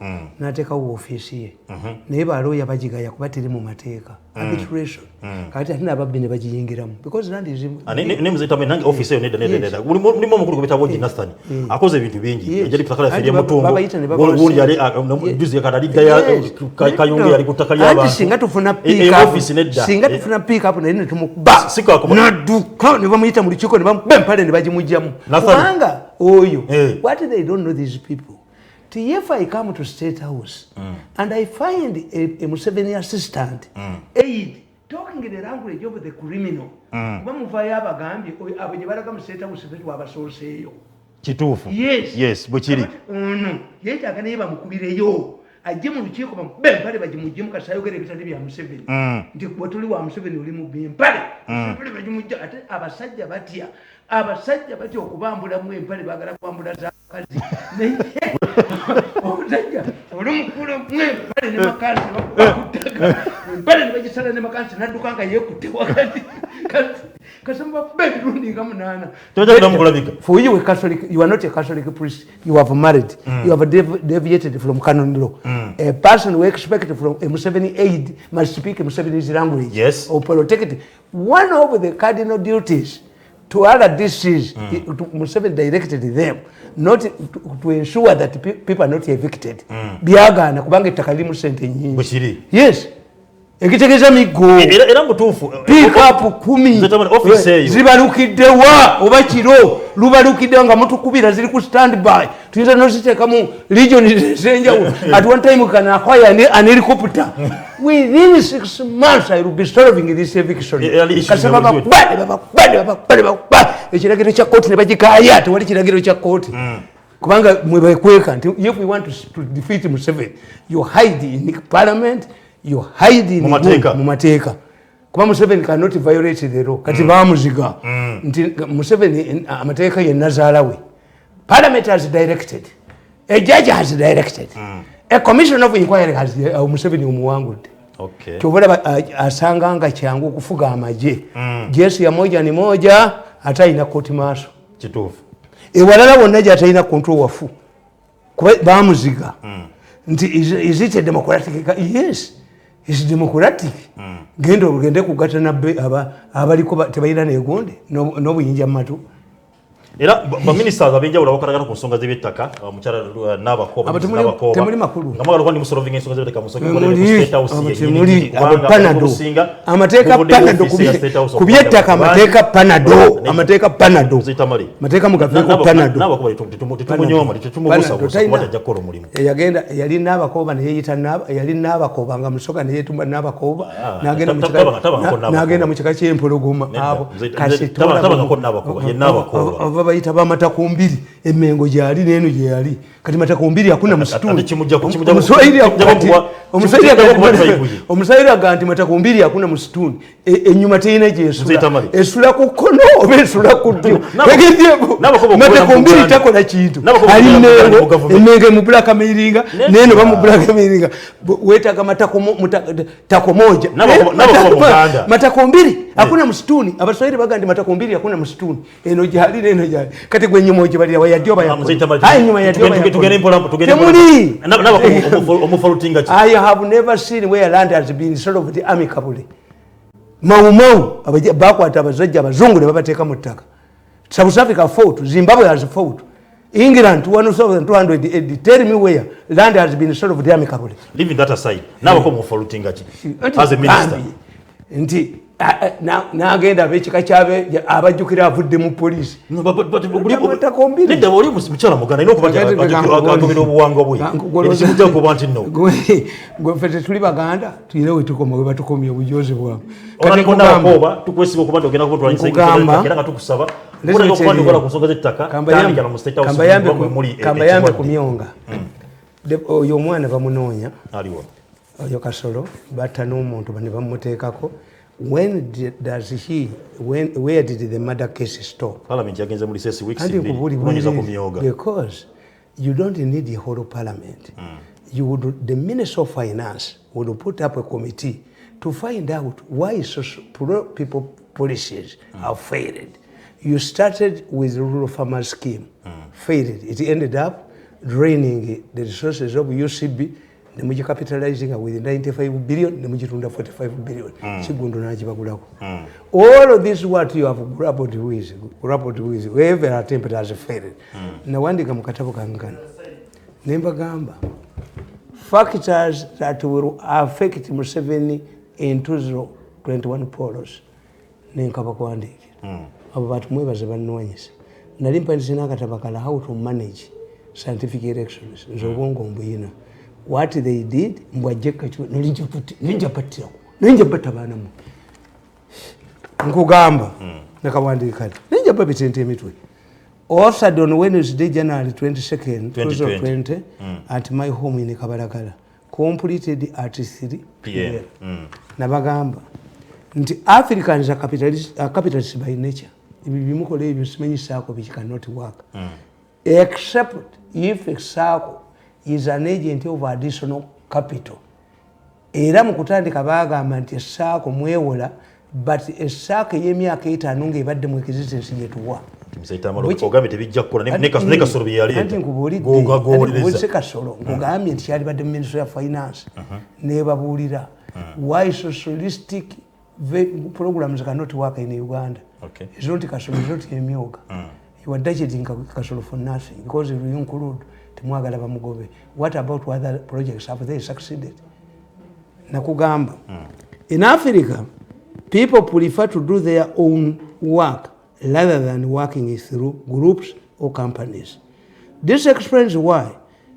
n'ateekawo ofiisi ye naye balooya bagigaya kuba teri mu mateeka arbitration kati ate n'ababbi ne bagiyingiramu because land is nemuzitamu nange office eyo nedda mulimu omukulu gwe bita Boji Nathan akoze ebintu bingi ejali kutakala feri mutungo wundi yali juzi yakadali gaya kayungu yali kutakali abantu singa tufuna pick up office nedda singa tufuna pick up ne tumuba naduka ne bamuyita mu lukiiko ne bamupale ne bagimujjamu kubanga oyo what they don't know these people if I come to State House and I find a Museveni assistant aid talking in the language of the criminal bamuvaayo abagambye abo gye balaga mu State House betu abasoseeyo kituufu yes bwekiri ono yeetaaga naye bamukubireyo ajje mu lukiiko bempale bagimuggyemu kasayogera ebitali bya Museveni nti bwe tuli wa Museveni oli mu bempale bagimugja ate abasajja batya okubambulamu empale baagala kubambula z'abakazi naye omusajja oli mukulu mwempale ne makansi bakutaga empale ne bagisala ne makansi n'adduka nga yeekutte wakati kasamba bebirundi nga munaana for you a Catholic you are not a Catholic priest you have married you have deviated from canon law a person who expects from a Museveni aid must speak Museveni's language or protect it. One of the cardinal duties to other districts Museveni directed them not to ensure that people are not evicted byagaana kubanga ettaka limu sente nyingi yes ekitegeeza miggo era mutuufu pick up 10 zibalukiddewa oba kiro lubalukiddewa nga mutukubira ziri ku standby tuyinza noziteekamu region ezenjawulo at one time we can acquire an helicopter within 6 months I will be solving this eviction kasaba bakubale ekiragiro kya kooti ne bagikaaya tewali kiragiro kya kooti kubanga mwe bakweka nti if we want to defeat Museveni you hide in parliament you hide in mumateka kuba Museveni cannot violate the law kati bamuziga nti Museveni amateeka ye nazaalawe parliament has directed a judge has directed a commission of inquiry has Museveni umuwangudde kyobula asanga nga kyangu okufuga amaje jeshi ya moja ni moja ataina koti maaso kituufu ewalala bonna gy'atalina control wafu kuba bamuziga nti is it a democratic yes is democratic genda ogende kugatta nabbe abaliko tebalina neegonde n'obuyinja mu matu era ba ministers abenjawulo bakolagana ku nsonga z'eby'ettaka omukyala n'abakoba temuli makulu ngamagalo kwandi musolving ensonga z'eby'ettaka amateeka panado ku by'ettaka amateeka panado mateeka mugaveeko panado yagenda yali n'abakoba neyeyita yali n'abakoba nga musoga neyeetumba n'abakoba n'agenda mu kika ky'empologoma abo kasitola bayita ba matakumbiri emengo gyali neno gyali kati matakumbiri hakuna msituni omuswahili aganti matakumbiri hakuna msituni enyuma teyina gyesula esula ku kkono oba esula ku ddyo matakumbiri takola kintu ali emengo mu bulaka meiringa neno ba mu bulaka meiringa wetaga matakomoja matakumbiri hakuna msituni abaswahili bagandi matakumbiri hakuna msituni eno gyali neno gyali kati gwe nyuma ogibalira wayadyoba nyuma yadyoba I have never seen where land has been solved amicably. Mau bakwata abazajja abazungu ne babateeka mu ttaka. South Africa fought, Zimbabwe has fought. England 1280. Tell me where land has been solved amicably. Leaving that aside, now come for as a minister. Nti n'agenda ab'ekika kyabe abajjukira avudde mu poliisi nedda oli mukyala muganda ina okubaagomera obuwangwa bwe ekimujja kuba nti no gwe tetuli baganda tuyina we tukoma we batukomye obujozi bwabwe onakooba tukwesiba okuba nti ogenda kubutwalisa nga tukusaba okubandokola ku nsonga z'ettaka tandikira mu state house muli kambayambe ku myonga oyo omwana bamunoonya aliwa oyo kasolo batta n'omuntu ne bamuteekako. Where did the murder case stop? Parliament yagenze muri 6 weeks because you don't need a whole parliament. The Minister of Finance would put up a committee to find out why people policies have failed. You started with the rural farmer scheme, failed. It ended up draining the resources of UCB. Nemuji capitalizing with 95 billion, nemuji tunda 45 billion. Chigundo na jibagulako. All of this what you have grappled with, wherever attempt has failed. Na wandika mukatabo kangana. Nemba gamba. Factors that will affect Museveni in 2021 polls. Nenkaba kwandiki. Abo batu mwebaze bannwanyisa. Nalimpa nsina katabakala how to manage scientific elections. Nzobongo mbuyina. What they did, mbwajeka chuo, ninja pata bana mu. Nkugamba, nakawandika. Ninja babitente emitwe. Offered on Wednesday, January 22nd, 2020, at my home in Kabalagala. Completed at 3 p.m. Nabagamba. Nti Africans are capitalists by nature. Ibi bimukole ebyo simanyi sako which cannot work. Except if sako is an agent of additional capital. Era mu kutandika baagamba nti essaako mwewola but essaako ey'emyaka 5 nga ebadde mu existence gyetuwa. Ogambye tebijja kukola ne kasolo bye yaleeta. Anti nkubuulidde kasolo nkugambye nti kyali badde mu Ministry of Finance nebabuulira why socialistic programs cannot work in Uganda. It's not kasolo, it's not emyoga. You are budgeting kasolo for nothing because if you include temwagala bamugobe. What about other projects? Have they succeeded? Nakugamba. In Africa, people prefer to do their own work rather than working through groups or companies. This explains why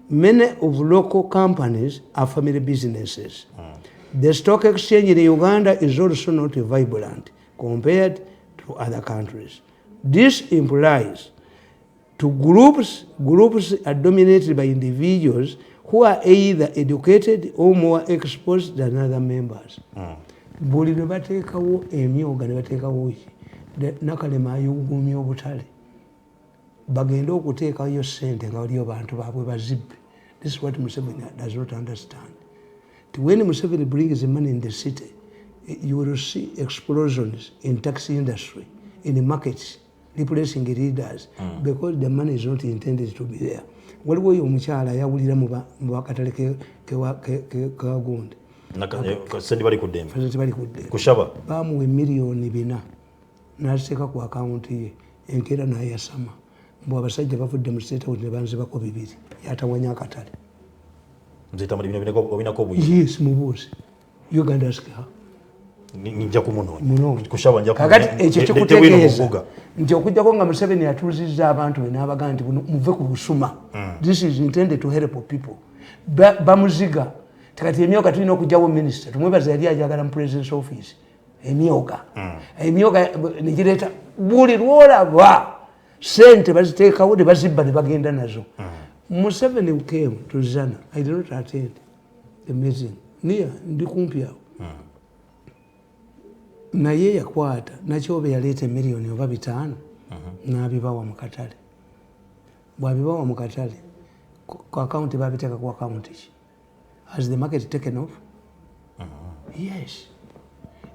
many of local companies are family businesses. The stock exchange in Uganda is also not vibrant compared to other countries. This implies to groups are dominated by individuals who are either educated or more exposed than other members. Buli ne bateekawo emyoga ne bateekawo nakalema ayugumya obutale bagenda okuteekayo ssente nga waliyo bantu baabwe bazibbe. This is what Museveni does not understand. When Museveni brings money in the city, you will see explosions in taxi industry, in the markets, replacing leaders because the money is not intended to be there. Waliwo oyo omukyala yawulira mu bakatale kewagundi sendi bali kuddembe kushaba bamuwa $4,000,000 n'aziteeka ku akawunti ye enkeera n'ayasama mbw abasajja bavudde mu state house ne banzibako 2 yatawanya akatale yes mubuuzi Uganda ska ninja kumunoonya kakati ekyo kikutegeeza nti okujjako nga Museveni atuuzizza abantu be n'abagaa nti muve ku busuma. This is intended to help people. Bamuziga tekati emyoga tulina okujjawo minisita tumwebaza yali ajagala mu president's office emyoga nigireeta buli lwolaba sente baziteekawo ne bazibba ne bagenda nazo. Museveni came to Zana. I did not attend the meeting. Nia ndi kumpi awo. Naye yakwata nakyobe yaleeta miliyoni oba 5 n'abibawa mu katale. Bw'abibawa mu katale ku account babiteeka ku account ki? Has the market taken off? Yes.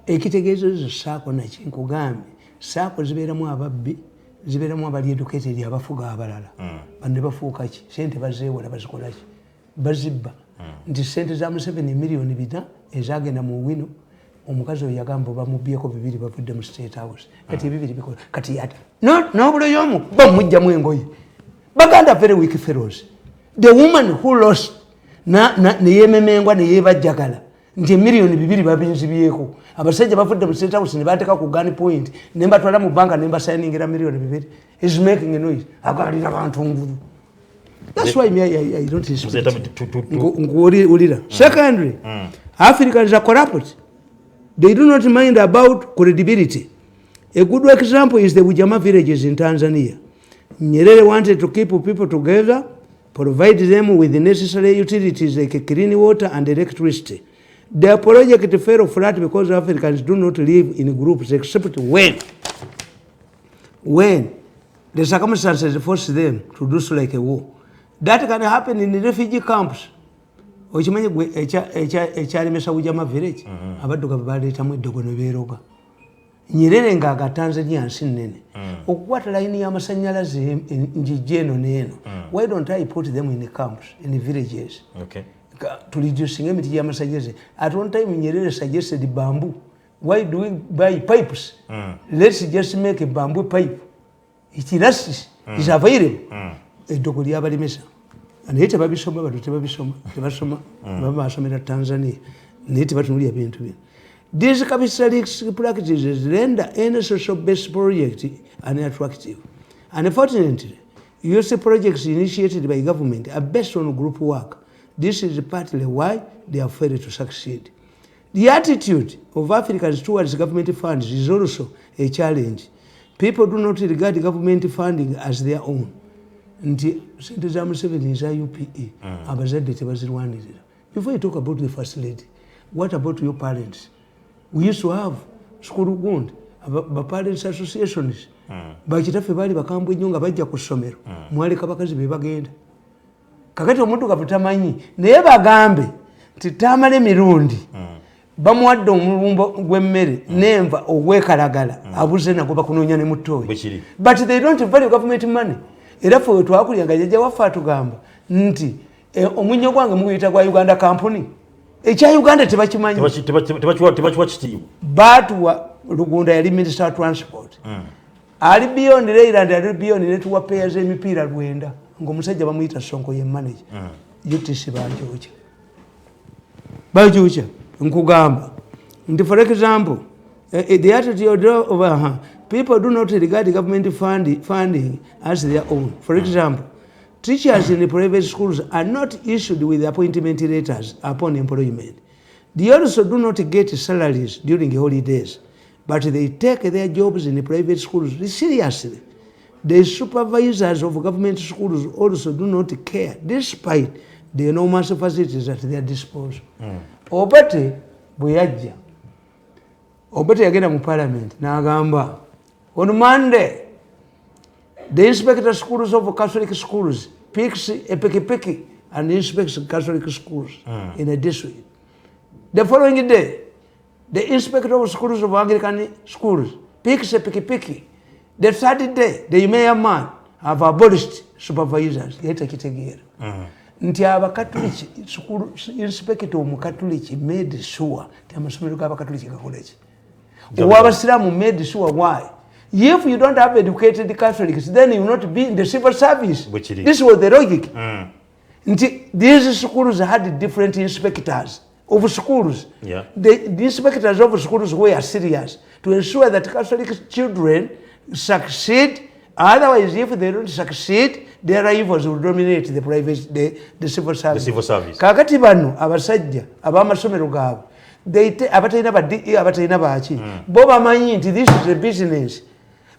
Ekitegeezo saako naki nkugambye saako zibeeramu ababbi zibeeramu abali educated abafuga abalala bande bafuuka ki sente bazeewola bazikola ki bazibba nti sente za Museveni miliyoni 4 ezagenda mu wino omukazi oyo yagamba bamubbyeko 2 bavudde mu State House kati 2 bikola kati yata n'obulo y'omu bamujjamu engoye baganda very weak fellows. The woman who lost neyememengwa neyebajjagala nti miliyoni 2 babinzibyeko abasajja bavudde mu State House ne bateeka ku gun point ne mbatwala mu banka ne mbasayiningira miliyoni 2 is making a noise agalira abantu ngulu. That's why I don't respect ulira. Secondly, Africans are corrupt. They do not mind about credibility. A good example is the Ujama villages in Tanzania. Nyerere wanted to keep people together, provide them with the necessary utilities like clean water and electricity. Their project fell flat because Africans do not live in groups except when the circumstances force them to do so, like a war. That can happen in the refugee camps. Ochimanyi ekyalemesa Ujama village abadduka baleetamu eddogo ne beeroga. Nyerere ng'aga Tanzania nsi nnene okukwata layini y'amasannyalaze njijja eno n'eno. Why don't I put them in the camps, in the villages? Okay. To reducing emiti y'amasannyalaze. At one time Nyerere suggested bamboo. Why do we buy pipes? Let's just make a bamboo pipe. It is available. Eddogo lyabalemesa. Naye tebabisoma bado tebasoma baba basomera Tanzania naye tebatunulira bintu bino. These capitalist practices render any social-based project unattractive. Unfortunately, youth projects initiated by government are based on group work. This is partly why they have failed to succeed. The attitude of Africans towards government funds is also a challenge. People do not regard government funding as their own. Nti sente za Museveni za UPE abazadde tebazirwanirira. Before you talk about the first lady, what about your parents? We used to have school gund parents associations bakitaffe baali bakambwe nnyo nga bajja ku ssomero mwaleka bakazi be bagenda kakati omuntu gavutamanyi naye bagambe nti Tamale Mirundi bamuwadde omulumbo gw'emmere n'enva ogwekalagala abuze nago bakunoonya ne muttooyi but they don't value government money. Era ffe twakulyanga jjajja waffe atugamba nti omunnyo gwange muguyita gwa Uganda company ekya Uganda tebakimanyi tebakiwa kitiibwa baatuwa Lugunda yali minister of transport ali beyond Leyland ali beyond netuwa payers emipiira 9 ng'omusajja bamuyita Sonko ye manager UTC bajuucha nkugamba nti for example the attitude of people do not regard government funding as their own. For example, teachers in the private schools are not issued with appointment letters upon employment. They also do not get salaries during holidays, but they take their jobs in the private schools seriously. The supervisors of government schools also do not care, despite the enormous facilities at their disposal. Obate bweyajja Obate yagenda mu parliament n'agamba on Monday, the inspector schools of Catholic schools picks a piki and inspects Catholic schools in a district. The following day, the inspector of schools of Anglican schools picks a piki. The third day, the mayor man have abolished supervisors. Nti abakatoliki school inspector omukatoliki made sure ti amasomero g'abakatoliki gakola ki. Ow'abasiraamu made sure why. If you don't have educated Catholics, then you will not be in the civil service. This was the logic. These schools had different inspectors of schools. Yeah. The inspectors of schools were serious to ensure that Catholic children succeed. Otherwise, if they don't succeed, their rivals will dominate the civil service. The civil service. Kakati bano abasajja abamasomero gaabwe abatalina baki bo bamanyi nti this is a business.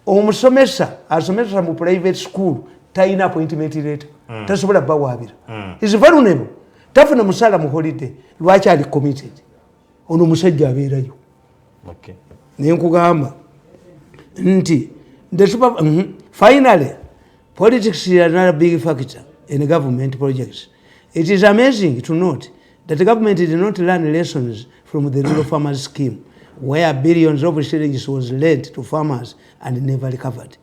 omusomesa asomesa mu private school talina appointment letter tasobola bawaabira is vulnerable tafuna musala mu holiday lwaki ali committed ono musajja abeerayo naye nkugamba nti finally politics is another big factor in government projects. It is amazing to note that the government did not learn lessons from the rural farmers scheme, where billions of shillings was lent to farmers and never recovered.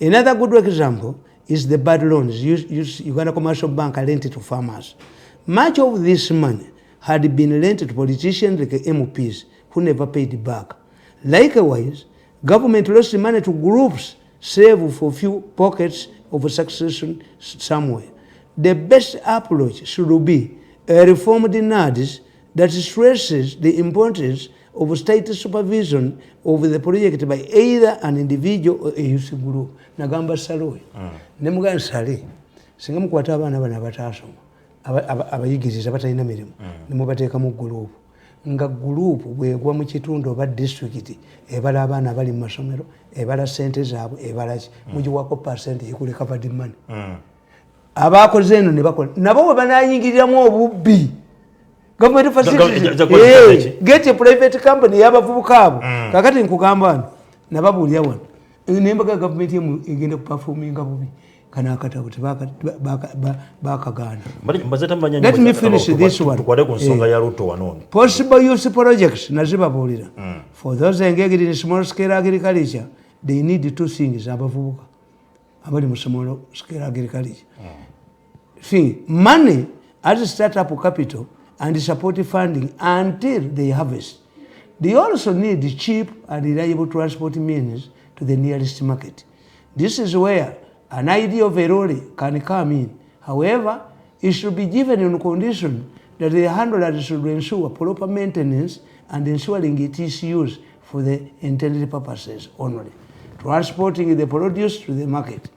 Another good example is the bad loans Uganda Commercial Bank lent to farmers. Much of this money had been lent to politicians like MPs who never paid back. Likewise, government lost money to groups save for few pockets of succession somewhere. The best approach should be a reformed NADS that stresses the importance of state supervision over the project by either an individual or a youth group. Nagamba Salowe. Nemuga Sale. Singa mukwata abaana bana bataasoma. Abayigiriza batalina mirimu. Nemubateeka mu group. Nga group bwegwa mu kitundu oba district ebala abaana abali mu masomero ebala ssente zaabwe ebala ki mugiwako percent ekuli covered money. Abakoze eno ne bakola nabo bwe banayingiriramu obubbi government facilities get a private company y'abavubuka abo kakati nkugamba wano nababuulira wano nembaga government yemu egenda kuperforminga bubi kana akatabo bakagaana. Let me finish this one. Possible use projects nazibabuulira. For those engaged in small scale agriculture, they need two things abavubuka abali mu small scale agriculture. See, money as a startup capital and support funding until they harvest. They also need cheap and reliable transport means to the nearest market. This is where an idea of a lorry can come in. However, it should be given on condition that the handlers should ensure proper maintenance and ensuring it is used for the intended purposes only, transporting the produce to the market.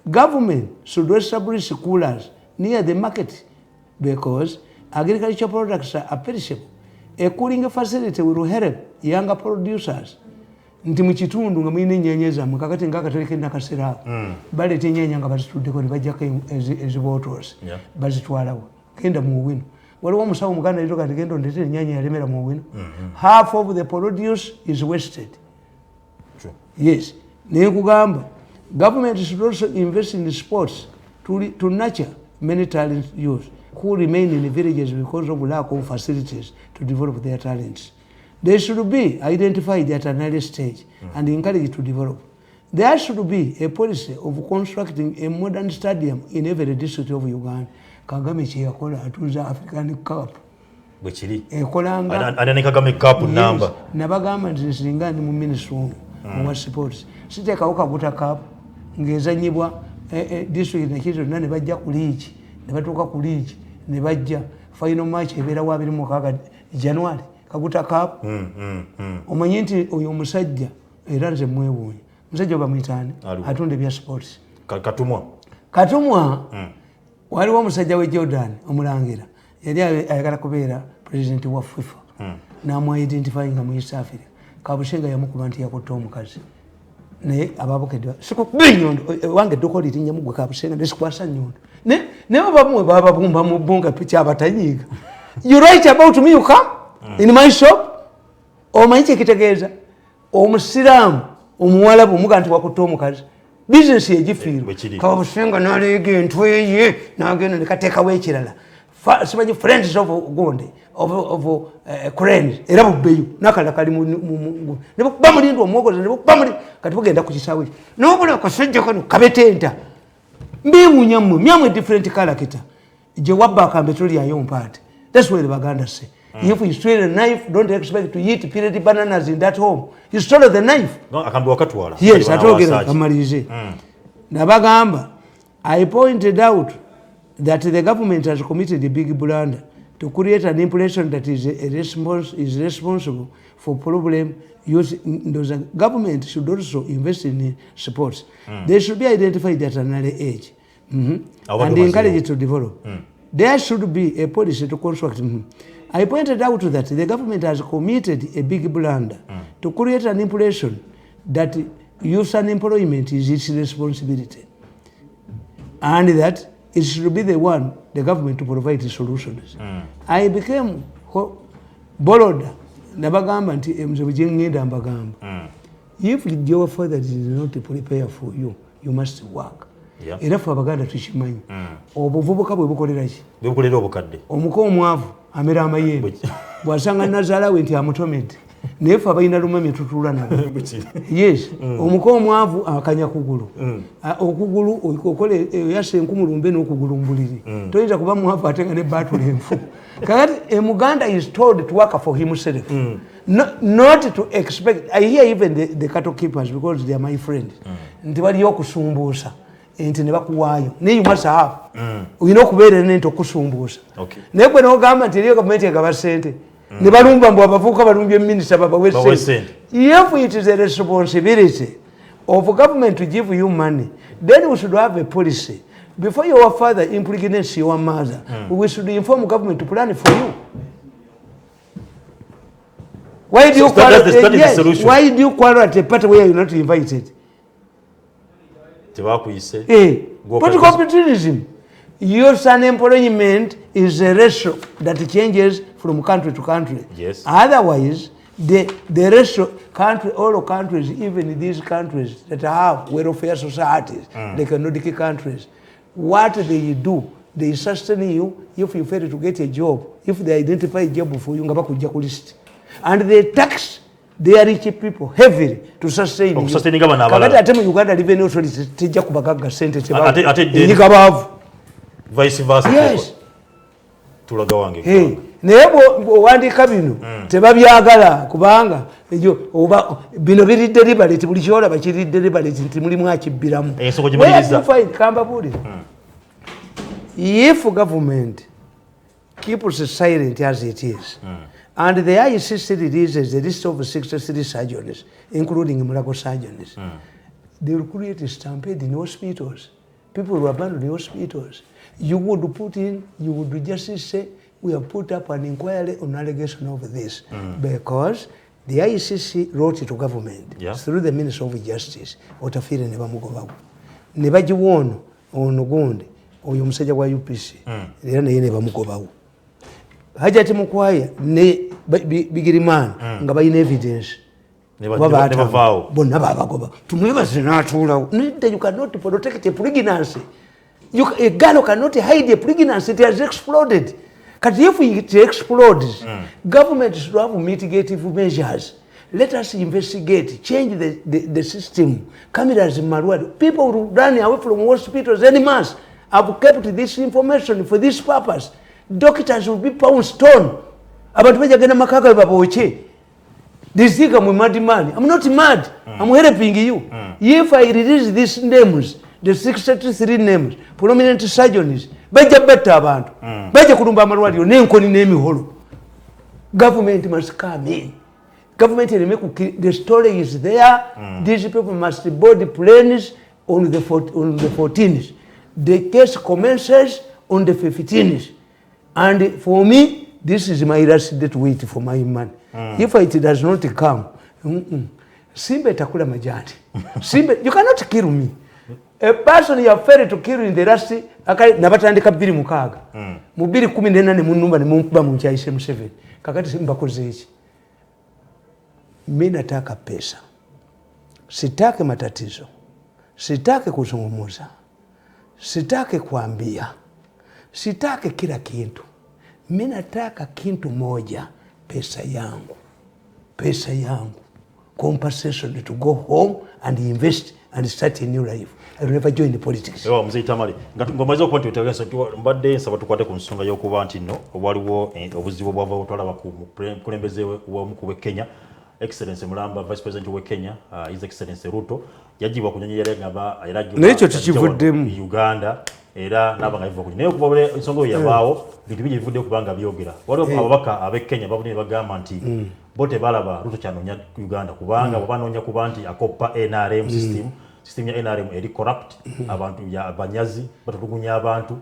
Government should establish coolers near the market because agricultural products are perishable. A cooling facility will help younger producers. Nti mu kitundu nga mulina ennyaanya zammwe kakati ng'akatale nakasera ako baleeta ennyaanya nga bazituddeko ne bajjako ezibootozi bazitwalawo genda mu wino waliwo omusawo muganda leero kati genda ondeetera ennyaanya yalemera mu wino half of the produce is wasted. Yes, naye nkugamba government should also invest in sports to nurture many talent youth who remain in the villages because of lack of facilities to develop their talents. They should be identified at an early stage and encouraged to develop. There should be a policy of constructing a modern stadium in every district of Uganda. Kagame kyeyakola atuuza African Cup. Bwekiri. Ekolanga. Ani Kagame Cup number. Nabagamba nti nsinga ndi mu ministry wa sports. Siteekawo Kaguta Cup ng'ezannyibwa district nakito ne bajja ku league. Ne batuuka ku league ne bajja final match ebeera wa 26 January. Kaguta Cup. Omanyi nti oyo omusajja era nze mwewuunya. Musajja bamuyitaani atunda ebya sports. Katumwa waliwo omusajja we Jordan omulangira yali ayagala kubeera president wa FIFA n'amu identifying nga mu East Africa. Kabushenga yamukuba nti yakutte omukazi naye ababukedde sikukuba ennyondo wange eddukko lirinnya mugwe Kabushenga nesikwasa nnyondo naye bamwe bababumba mu bbunga kyabatanyiiga. You write about me, you come in my shop. Omanyi kyekitegeeza omusiraamu omuwalabu omuga nti wakutte omukazi bizinesi egifiirwa Kabushenga n'aleega entwe ye n'agenda ne kateekawo ekirala simanyi friends of Gonde of cranes era bubbeyo n'akalala kali ne bakuba mulindi omwogoza ne bakuba mulindi kati bugenda ku kisaawe n'obula akasajja kano kabetenta mbiwuunya mmwe different character gye wabba akambe tolyayo mpaate. That's where the Baganda say. If you steal a knife, don't expect to eat peanut bananas in that home. You stole the knife. No, akambi wakatwala. Yes, atogera kamalize. Nabagamba, I pointed out that the government has committed a big blunder to create an impression that is responsible for problem youth. The government should also invest in sports. They should be identified at an early age and encouraged to develop. There should be a policy to construct. I pointed out that the government has committed a big blunder to create an impression that youth unemployment is its responsibility, and that it should be the government to provide the solutions. I became bold. Nabagamba nti mzee jengenda mbagamba. If your father did not prepare for you, you must work. Era fe abaganda tukimanyi. Obuvubuka bwe bukolera ki? Bukolera obukadde. Omuko omwavu amera amayembe. Bwasanga nazaalawe nti amutomedde. Naye fe abalina lumamye tutuula nabo. Yes. Omuko omwavu akanya kugulu. Okugulu okole yase enkumulumbe n'okugulu mbuliri. Toyinza kuba mwavu ate nga ne battle enfu. Kakati Muganda is told to work for himself. Not to expect. I hear even the cattle keepers, because they are my friends. Nti bali okusumbuusa. Nti ne bakuwaayo. Ne you must have. Oyina okubeera nenti okusumbuusa. Naye gwe n'ogamba nti eriyo gavumenti egaba ssente. Ne balumba mbu abavubuka balumbye minisita babawe ssente. If it is a responsibility of government to give you money, then we should have a policy. Before your father impregnates your mother, we should inform government to plan for you. Why do you why do you quarrel at a party where you're not invited? Political opportunism. Youth unemployment is a ratio that changes from country to country. Yes. Otherwise, the ratio, all countries, even these countries that have welfare societies, like Nordic countries, what they do, they sustain you if you fail to get a job, if they identify a job for you, list. And they tax their rich people heavily to sustain you. Kakati ate mu Uganda revenue authority tejja kubagaga sente vice versa. Yes. Tulaga wange. Naye bw'owandiika bino tebabyagala kubanga oba bino biridde liberate buli kyolaba kiridde liberate nti mulimu akibbiramu. If government keeps silent as it is, and the ICC releases the list of 63 surgeons, including miracle surgeons, they will create a stampede in hospitals. People will abandon the hospitals. You would just say, we have put up an inquiry on allegation of this, because the ICC wrote to government through the Minister of Justice. Otafire ne bamugobawo. Ne bagiwono ono gundi oyo musajja wa UPC. Era naye ne bamugobawo. Hajati Mukwaya ne Bigirimana nga bayina evidence. Ne bavaawo. Bonna babagoba. Tumwebaze n'atuulawo. You cannot protect a pregnancy. A girl cannot hide a pregnancy. It has exploded. Because if it explodes, government should have mitigative measures. Let us investigate, change the system. Cameras in Marwad. People will run away from hospitals en masse. I've kept this information for this purpose. Doctors will be pound stone. Abantu bajagenda makaka baboche. This thing I'm a mad man. I'm not mad. I'm helping you. If I release these names, the 63 names, prominent surgeons, bajja betta abantu. Bajja kulumba amalwaliro n'enkoni n'emiholo. Government must come in. Government the story is there. These people must board planes on the 14th. The case commences on the 15th. And for me, this is my last day to wait for my man. If it does not come, Simba takula majani. Simba, you cannot kill me. A person you have failed to kill in the last nabatandika 2 mu 2014 mu nnumba ne mumkuba mu nchaise mu 7 kakati Simba koze iki. Mimi nataka pesa. Sitaki matatizo. Sitaki kuzungumuza. Sitaki kuambia. Sitaki kila kitu. Mimi nataka kitu moja, pesa yangu. Pesa yangu. Compensation to go home and invest and start a new life. I will never join the politics. Ewa mzee Tamale. Ngomaliza okuba tutegesa mbadde nsaba tukwate ku nsonga y'okuba nti nno waliwo obuzibu bwava butwala kulembeze w'omukulu Kenya. Excellence Mulamba, Vice President we Kenya, His Excellency Ruto, yajiwa kunyonyera ngaba eragiwa n'ekyo tukivuddemu Uganda era nabanga ivuga kunyi naye kubabule ensonga yabaawo bintu bije bivudde kubanga byogera waliwo ababaka abe Kenya babune bagamba nti bote balaba Ruto kyanonya Uganda kubanga babanonya kuba nti akoppa NRM system ya NRM eri corrupt abantu ya abanyazi batulugunya abantu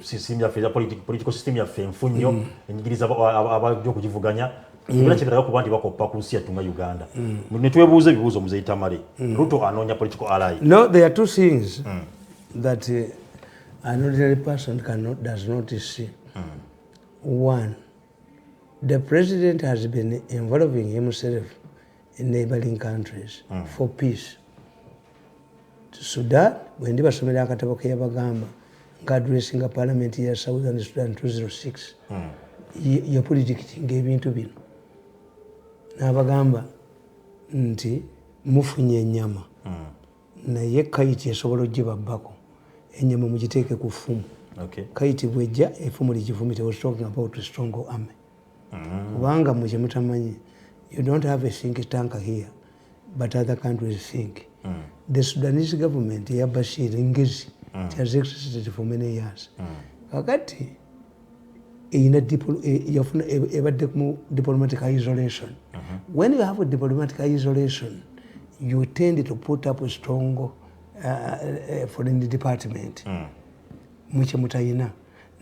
system ya political system ya femfunyo enyigiriza abajjo kujivuganya Ngina chekera ku bandi bako pakusia tunga Uganda. Netwebuuze bibuuzo muzeyi Tamale. Ruto anonya political ally. No, there are two things that an ordinary person does not see. One, the president has been involving himself in neighboring countries for peace. Sudan, when they were somewhere akatabo ke yabagamba, addressing a parliament here Southern Sudan 206. Ya predicting ebintu bino. Nabagamba nti mufunye ennyama. Naye kayiti esobola ogiba bbako. Ennyama mugiteeke ku ffumu. Okay. Kayiti bwejja effumu ligivumite. Was talking about a strong army. Kubanga muje mutamanyi, you don't have a think tank here, but other countries think. The Sudanese government ya Bashir Ngezi has existed for many years. Kakati ina diplomatic isolation. When you have a diplomatic isolation, you tend to put up a strong foreign department. Muche mutayina.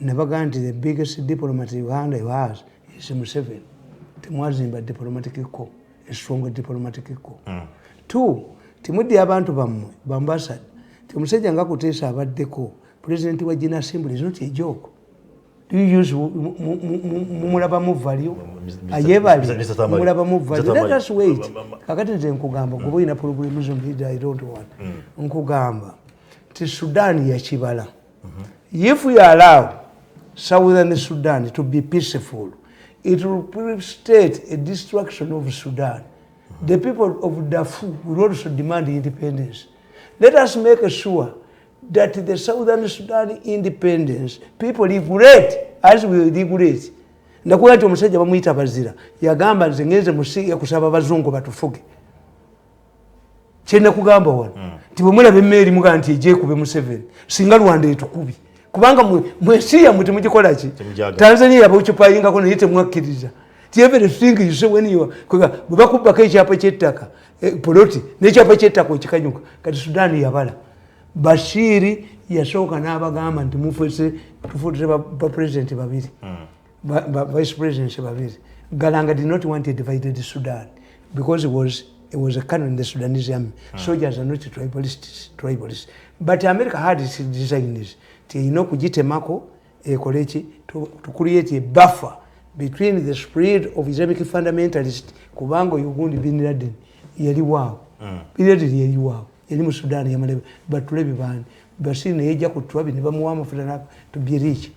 Nabagandi, the biggest diplomat Uganda has is Museveni. Timwazimba diplomatic corps, a stronger diplomatic corps. Two, timudi abantu bamwe, bambasad. Timusajja nga kuteesa abaddeko. President wa General Assembly is not a joke. Do you use mumulabamu value? Ayebali mumulabamu value. Let us wait. Kakati nze nkugamba kuba ina problems leader I don't want. Nkugamba ti Sudan ya kibala. If we allow Southern Sudan to be peaceful, it will precipitate a destruction of Sudan. The people of Darfur will also demand independence. Let us make sure that the Southern Sudan independence, people liberate as we liberate. Ndakuwa nti omusajja bamuyita bazira. Yagamba nze ngenze musiya kusaba bazungu batufuge. Kyenda kugamba wano. Tibomulaba emmeri muga nti ejje kube Museveni. Singa Rwanda etukubi. Kubanga mwesiya muti mugikola ki? Tanzania yabakyupayinga ko naye temwakkiriza. Everything you say when you bakubaka ekyapa ky'ettaka poloti n'ekyapa ky'ettaka okikanyuka kati Sudan yabala. Bashiri yasooka n'abagamba nti tufuutire ba president babiri vice president babiri. Galanga did not want a divided Sudan because it was a canon in the Sudanese army. Soldiers are not tribalists. But America had its designers. Kujitemako ekolechi to create a buffer between the spread of Islamic fundamentalists kubango Uganda bin Laden yali wao. Bin Laden yali wao. Yali mu Sudan yamalebe batulebi bani. Basine yeja kutwabi ne bamuwa mafuta to be rich.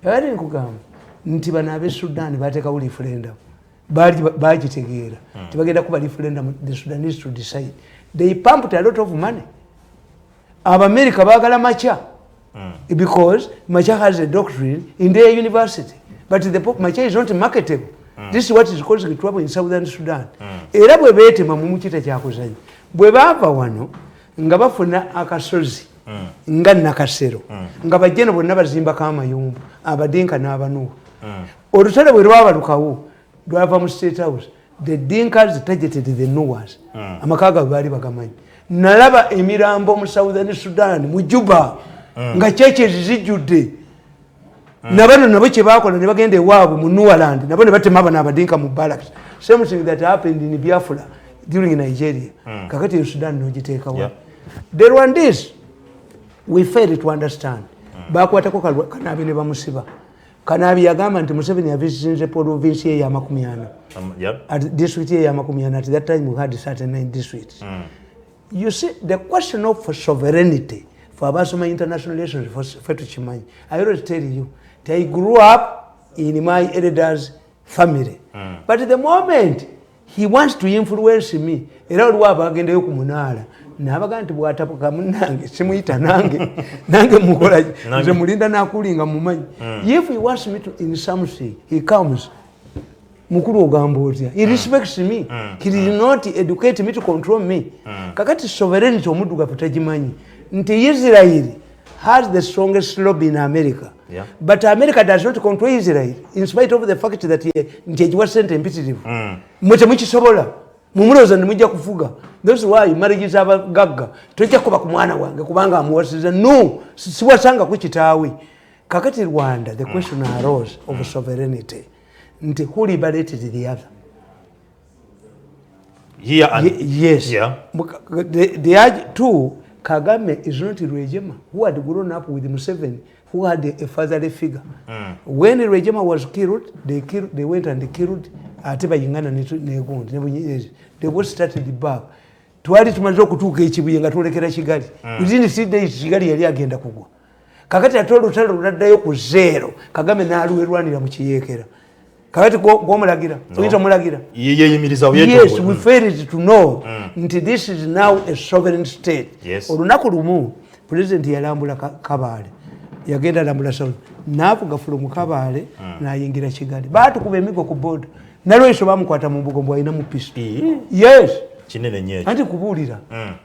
Yali nkugamba nti banabe Sudan bateka uli referendum. Bagitegeera. Tibagenda kuba referendum the Sudanese to decide. They pumped a lot of money. America bagala macha. Because Macha has a doctrine in their university. But the Macha is not marketable. This is what is causing trouble in Southern Sudan. Era bwe beetema mu mukita kyakuzannya. Bwe baava wano nga bafuna akasozi nga nakasero nga bajjeno bonna bazimbako amayumba abadinka n'abanuuha. Olutalo bwe lwabalukawo lwava mu State House. The Dinkas targeted the Nuwas. Amaka gaabwe baali bagamanyi. Nalaba emirambo mu Southern Sudan mu Juba nga cheche zijjudde. Nabano nabo kye bakola ne bagenda ewaabwe mu Nuwaland nabo ne batema abana abadinka mu barracks. Same thing that happened in Biafra during Nigeria. Kakati in Sudan no giteekawo. The Rwandese, we failed to understand. Bakwatako Kanabi ne bamusiba. Kanabi yagamba nti Museveni yavisinze province ye ya 40. At district ye ya 40. At that time we had certain 9 districts. You see, the question of sovereignty for Abasoma international relations for Chimanyi. I always tell you, I grew up in my elder's family. But at the moment he wants to influence me, era olwaba agendeyo ku munaala. Nabaga nti bwatapuka munange simuyita nange mukola nze mulinda nakulinga mumanyi. If he wants me to in something, he comes. Mukuru ogamba otya. He respects me. He did not educate me to control me. Kakati sovereignty omudduga tutagimanyi. Nti Israel has the strongest lobby in America. But America does not control Israel in spite of the fact that he was sent imperative. Mwete mukisobola. Mumuloza nimujja kufuga. That's why marriages abagagga. Tojja kuba ku mwana wange kubanga amuwasiza. No, siwasanga ku kitaawe. Kakati Rwanda, the question arose of sovereignty. Nti who liberated the other? here and yes. Yeah. The other two, Kagame is not Rwejema, who had grown up with Museveni, who had a fatherly figure. When Rwejema was killed, they went and killed Ateba Uganda Negundi. They both started back. Twali tumaze okutuuka ekibuye nga twolekera Kigali. Within 3 days Kigali yali agenda kugwa. Kakati ate olutalo lunaddayo ku zero. Kagame n'alwerwanira mu kiyeekera. Kakati gw'omulagira. Oyinza omulagira. Yes, we failed to know nti this is now a sovereign state. Yes. Olunaku lumu president yalambula Kabale. Yagenda alambula South. N'avuga from Kabale n'ayingira Kigali. Baatukuba emigo ku boda. Nalweso bamukwata mu mbugo mbwa alina mu pistol. Yes. Kinene nnyo. Anti kubuulira.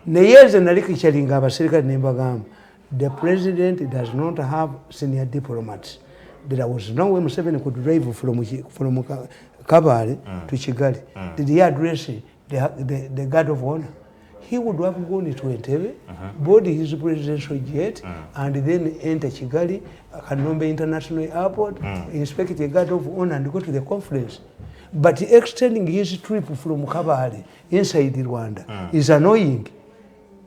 Naye nze nali kikyalinga abaserikale ne mbagamba. The president does not have senior diplomats. There was no way Museveni could drive from Kabale to Kigali. Did he address the guard of honor? He would have gone to Entebbe, board his presidential jet, and then enter Kigali, Kanombe International Airport, inspect the guard of honor, and go to the conference. But extending his trip from Kabale inside Rwanda is annoying.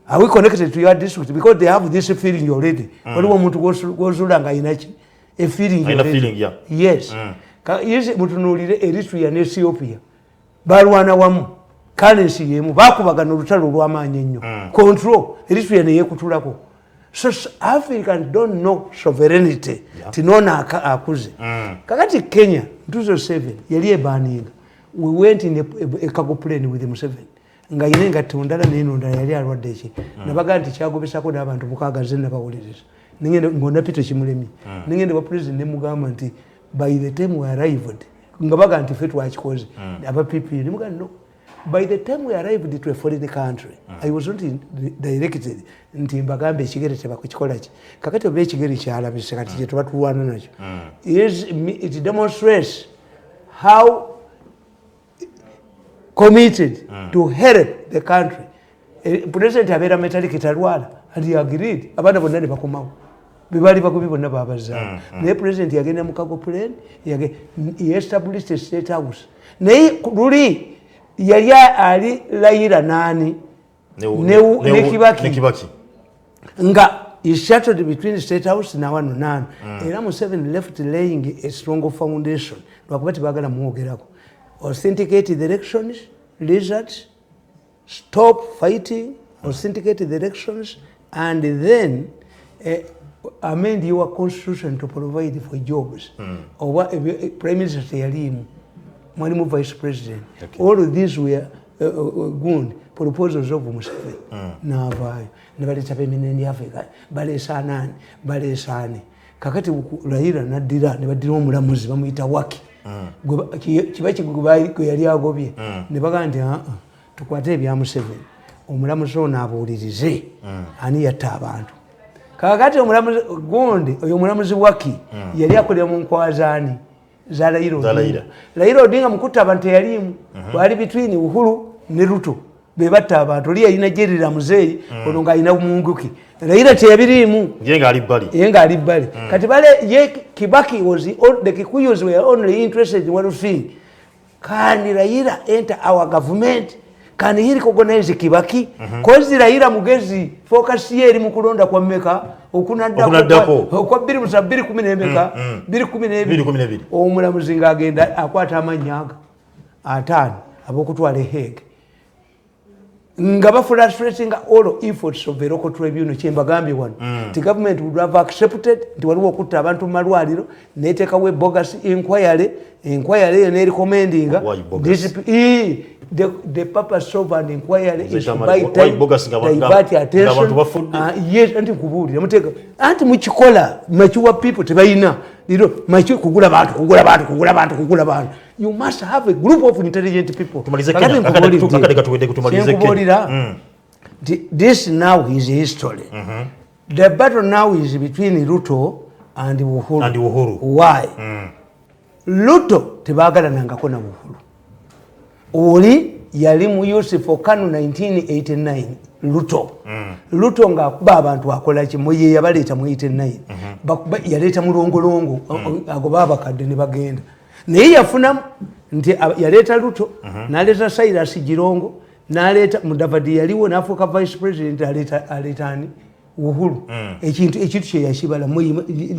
Are we connected to your district? Because they have this feeling already. What want to go to a feeling already. Yeah. Yes. Yes, mutunulire Eritrea ne Ethiopia. Balwana wamu. Currency yemu bakubagana olutalo lw'amaanyi ennyo. Control Eritrea ne yekutulako. So Africans don't know sovereignty. Tinona akuze. Kakati Kenya 2007 yali ebaninga. We went in a cargo plane with Museveni. Nga inenga tundala neno ndala yali alwadde eki. Nabaga nti kyagobesako n'abantu mukaaga nze nabawuliriza. Ningende ngonna Peter Kimulemi. Ningende wa president ne mugamba nti by the time we arrived ngabaga nti fe twakikoze. Aba PP ne mugamba no. By the time we arrived to a foreign country, I was not directed nti mbagambe ekigere tebakukikola ki. Kakati oba ekigere kyalabise kati kye tuba tulwana nakyo. It demonstrates how committed to help the country. President abeera metallic talwala and he agreed. Abana bonna ne bakomawo. Bibali bakubi bonna babaza. Naye president yagenda mu cargo plane, he established a state house. Naye luli yali ali Raila nani ne Kibaki. Nga is shattered between state house na wano nani. Era Museveni left laying a strong foundation. Lwakubati bagala muogerako. Authenticate the elections, lizards, stop fighting, authenticate the elections, and then amend your constitution to provide for jobs. Or Prime Minister Yalimu, Mwalimu Vice President. Okay. All of these were good proposals of Museveni. Navayo. Nebaleta pemineni Africa. Bale sanani, bale sani. Kakati Raila nadira, nebadira omulamuzi bamuyita Waki. Kibaki gwe yali agobye ne baga nti tukwate ebya Museveni omulamuzi ono abuulirize ani yatta abantu. Kakati omulamuzi gundi oyo omulamuzi Waki yali akolera mu nkwazaani za Raila Odinga mukutta abantu yalimu bali between Uhuru ne Ruto be batta abantu oli yalina Jerry Muzeeyi ono ng'alina Munguki. Raila teyabirimu yenga ali bbali kati bale ye Kibaki was the Kikuyus were only interested in one thing. Can Raila enter our government? Can he recognize Kibaki? Cause Raila mugezi focus ye mu kulonda kwa mmeka okunaddako kwa 2012 omulamuzi ng'agenda akwata amanyaga ataano ab'okutwala Hague. Ngaba frustrating all efforts of the local tribunal chembagambye wano. The government would have accepted nti waliwo okutta abantu mu malwaliro neteekawo bogus inquiry ne recommending the purpose of an inquiry is to buy time, divert attention. Yes, anti kubuulira muteeka anti mukikola mature people tebayina lero mature kugula bantu. You must have a group of intelligent people. This now is history. The battle now is between Ruto and Uhuru. Why? Ruto tebagala nangako na Uhuru. Oli yali muyuse for Kanu 1989 Ruto nga kuba abantu akola ki moye yabaleta mu 89 yaleta mulongolongo agoba abakadde ne bagenda naye yafuna nti yaleta Ruto naleta Cyrus Girongo n'aleeta Mudavadi yaliwo n'afuuka vice president aleetaani Uhuru ekintu kye yakibala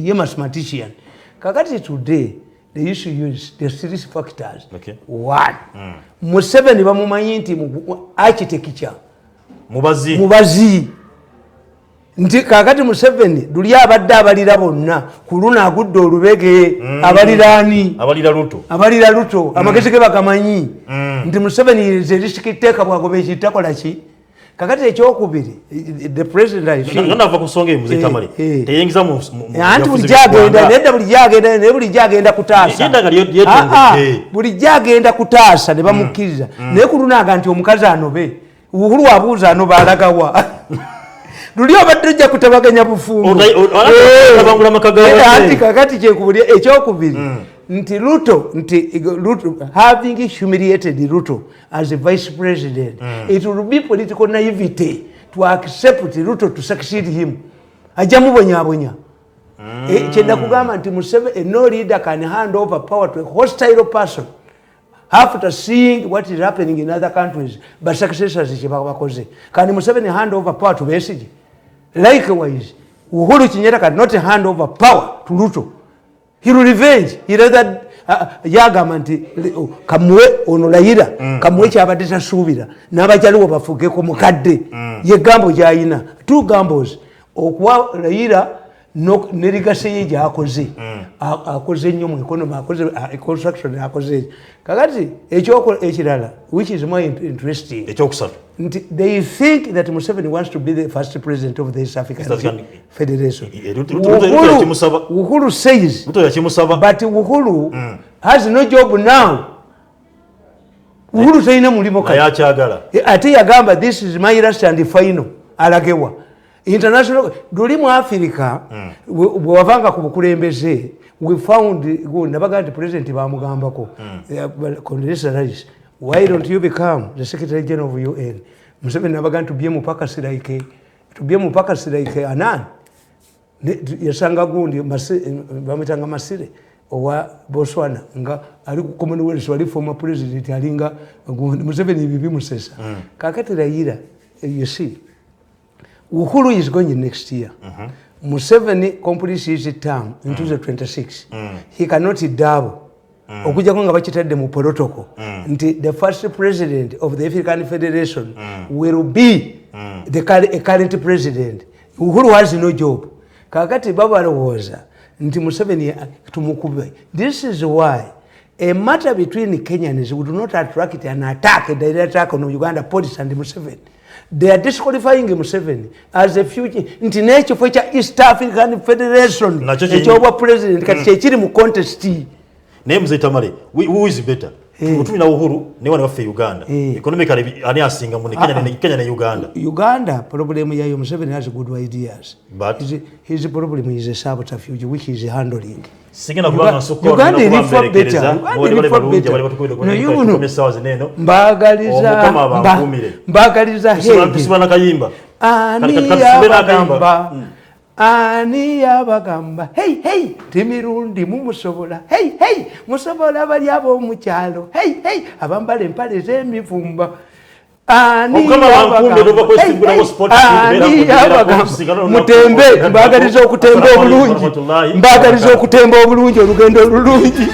ye mathematician kakati today they used to use the 3 factors. One, Museveni bamumanyi nti architecture mubazi nti kakati Museveni luli abadde abalira bonna ku luno agudde olubege abalira luto amagezi ge bagamanyi nti Museveni ze district bwagoba ekitakola ki kakati ekyokubiri the president ava kusonga emuze Tamale teyingiza mu anti bulijjo agenda kutaasa bulijjo agenda kutaasa ne bamukkiriza naye ku luno aga nti omukazi anobe Uhuru abuuza anoba alagawa luli obadde ojja kutabaganya bufungo anti kakati kyekubuli ekyokubiri nti Ruto having humiliated Ruto as a vice president it will be political naivety to accept Ruto to succeed him ajja mubonyabonya kyenda kugamba nti Museveni no leader can hand over power to a hostile person after seeing what is happening in other countries but successors kyebakoze kandi Museveni hand over power to Besigye. Likewise, Uhuru Kenyatta cannot hand over power to Ruto. He will revenge. He rather yagamba nti kamuwe ono Raila kamuwe kyabadde tasuubira n'abajaliwo bafugeko mukadde ye gambo gyayina 2 gambos okuwa Raila ne legacy ye gyakoze akoze nnyo mu economy akoze construction akoze kakati ekirala which is more interesting ekyokusatu nti they think that Museveni wants to be the first president of the East African Federation. Uhuru says but Uhuru has no job now. Uhuru sayina mulimo ate yagamba this is my last and final alagewa international duli mu Africa bwavanga ku bukulembeze we found nabaga nti president bamugambako Condoleezza Rice why don't you become the Secretary General of UN. Museveni nabaga to be mupakasi like Anan yasanga gundi bamitanga Masire owa Botswana nga ali ku Commonwealth wali former president alinga gundi Museveni bibi musesa kakati Raila you see Uhuru is going next year. Museveni completes his term in 2026. He cannot double. Okuja nga bakitadde mu protocol nti the first president of the African Federation will be the current president. Uhuru has no job. Kakati baba alowooza nti Museveni tumukube. This is why a matter between Kenyans would not attract an attack, a direct attack on Uganda police and Museveni. They are disqualifying Museveni as a future nti n'ekyo fo ekya East African Federation ekyoba president kati kyekiri mu contest. Naye Mzee Tamale, who is better? Mutumi na Uhuru ne wana waffe Uganda. Economically ani asinga mu Kenya ne Uganda. Uganda problem yayo Museveni has good ideas. But his problem is a subterfuge which is handling. Singena kubanga sokoro Uganda iri for better. Mbagaliza tusibana kayimba. Ani yabagamba hey Mirundi mumusobola hey musobola bali abo mu kyalo hey abambala empale z'emivumba ani mutembe mbagaliza okutemba obulungi olugendo olulungi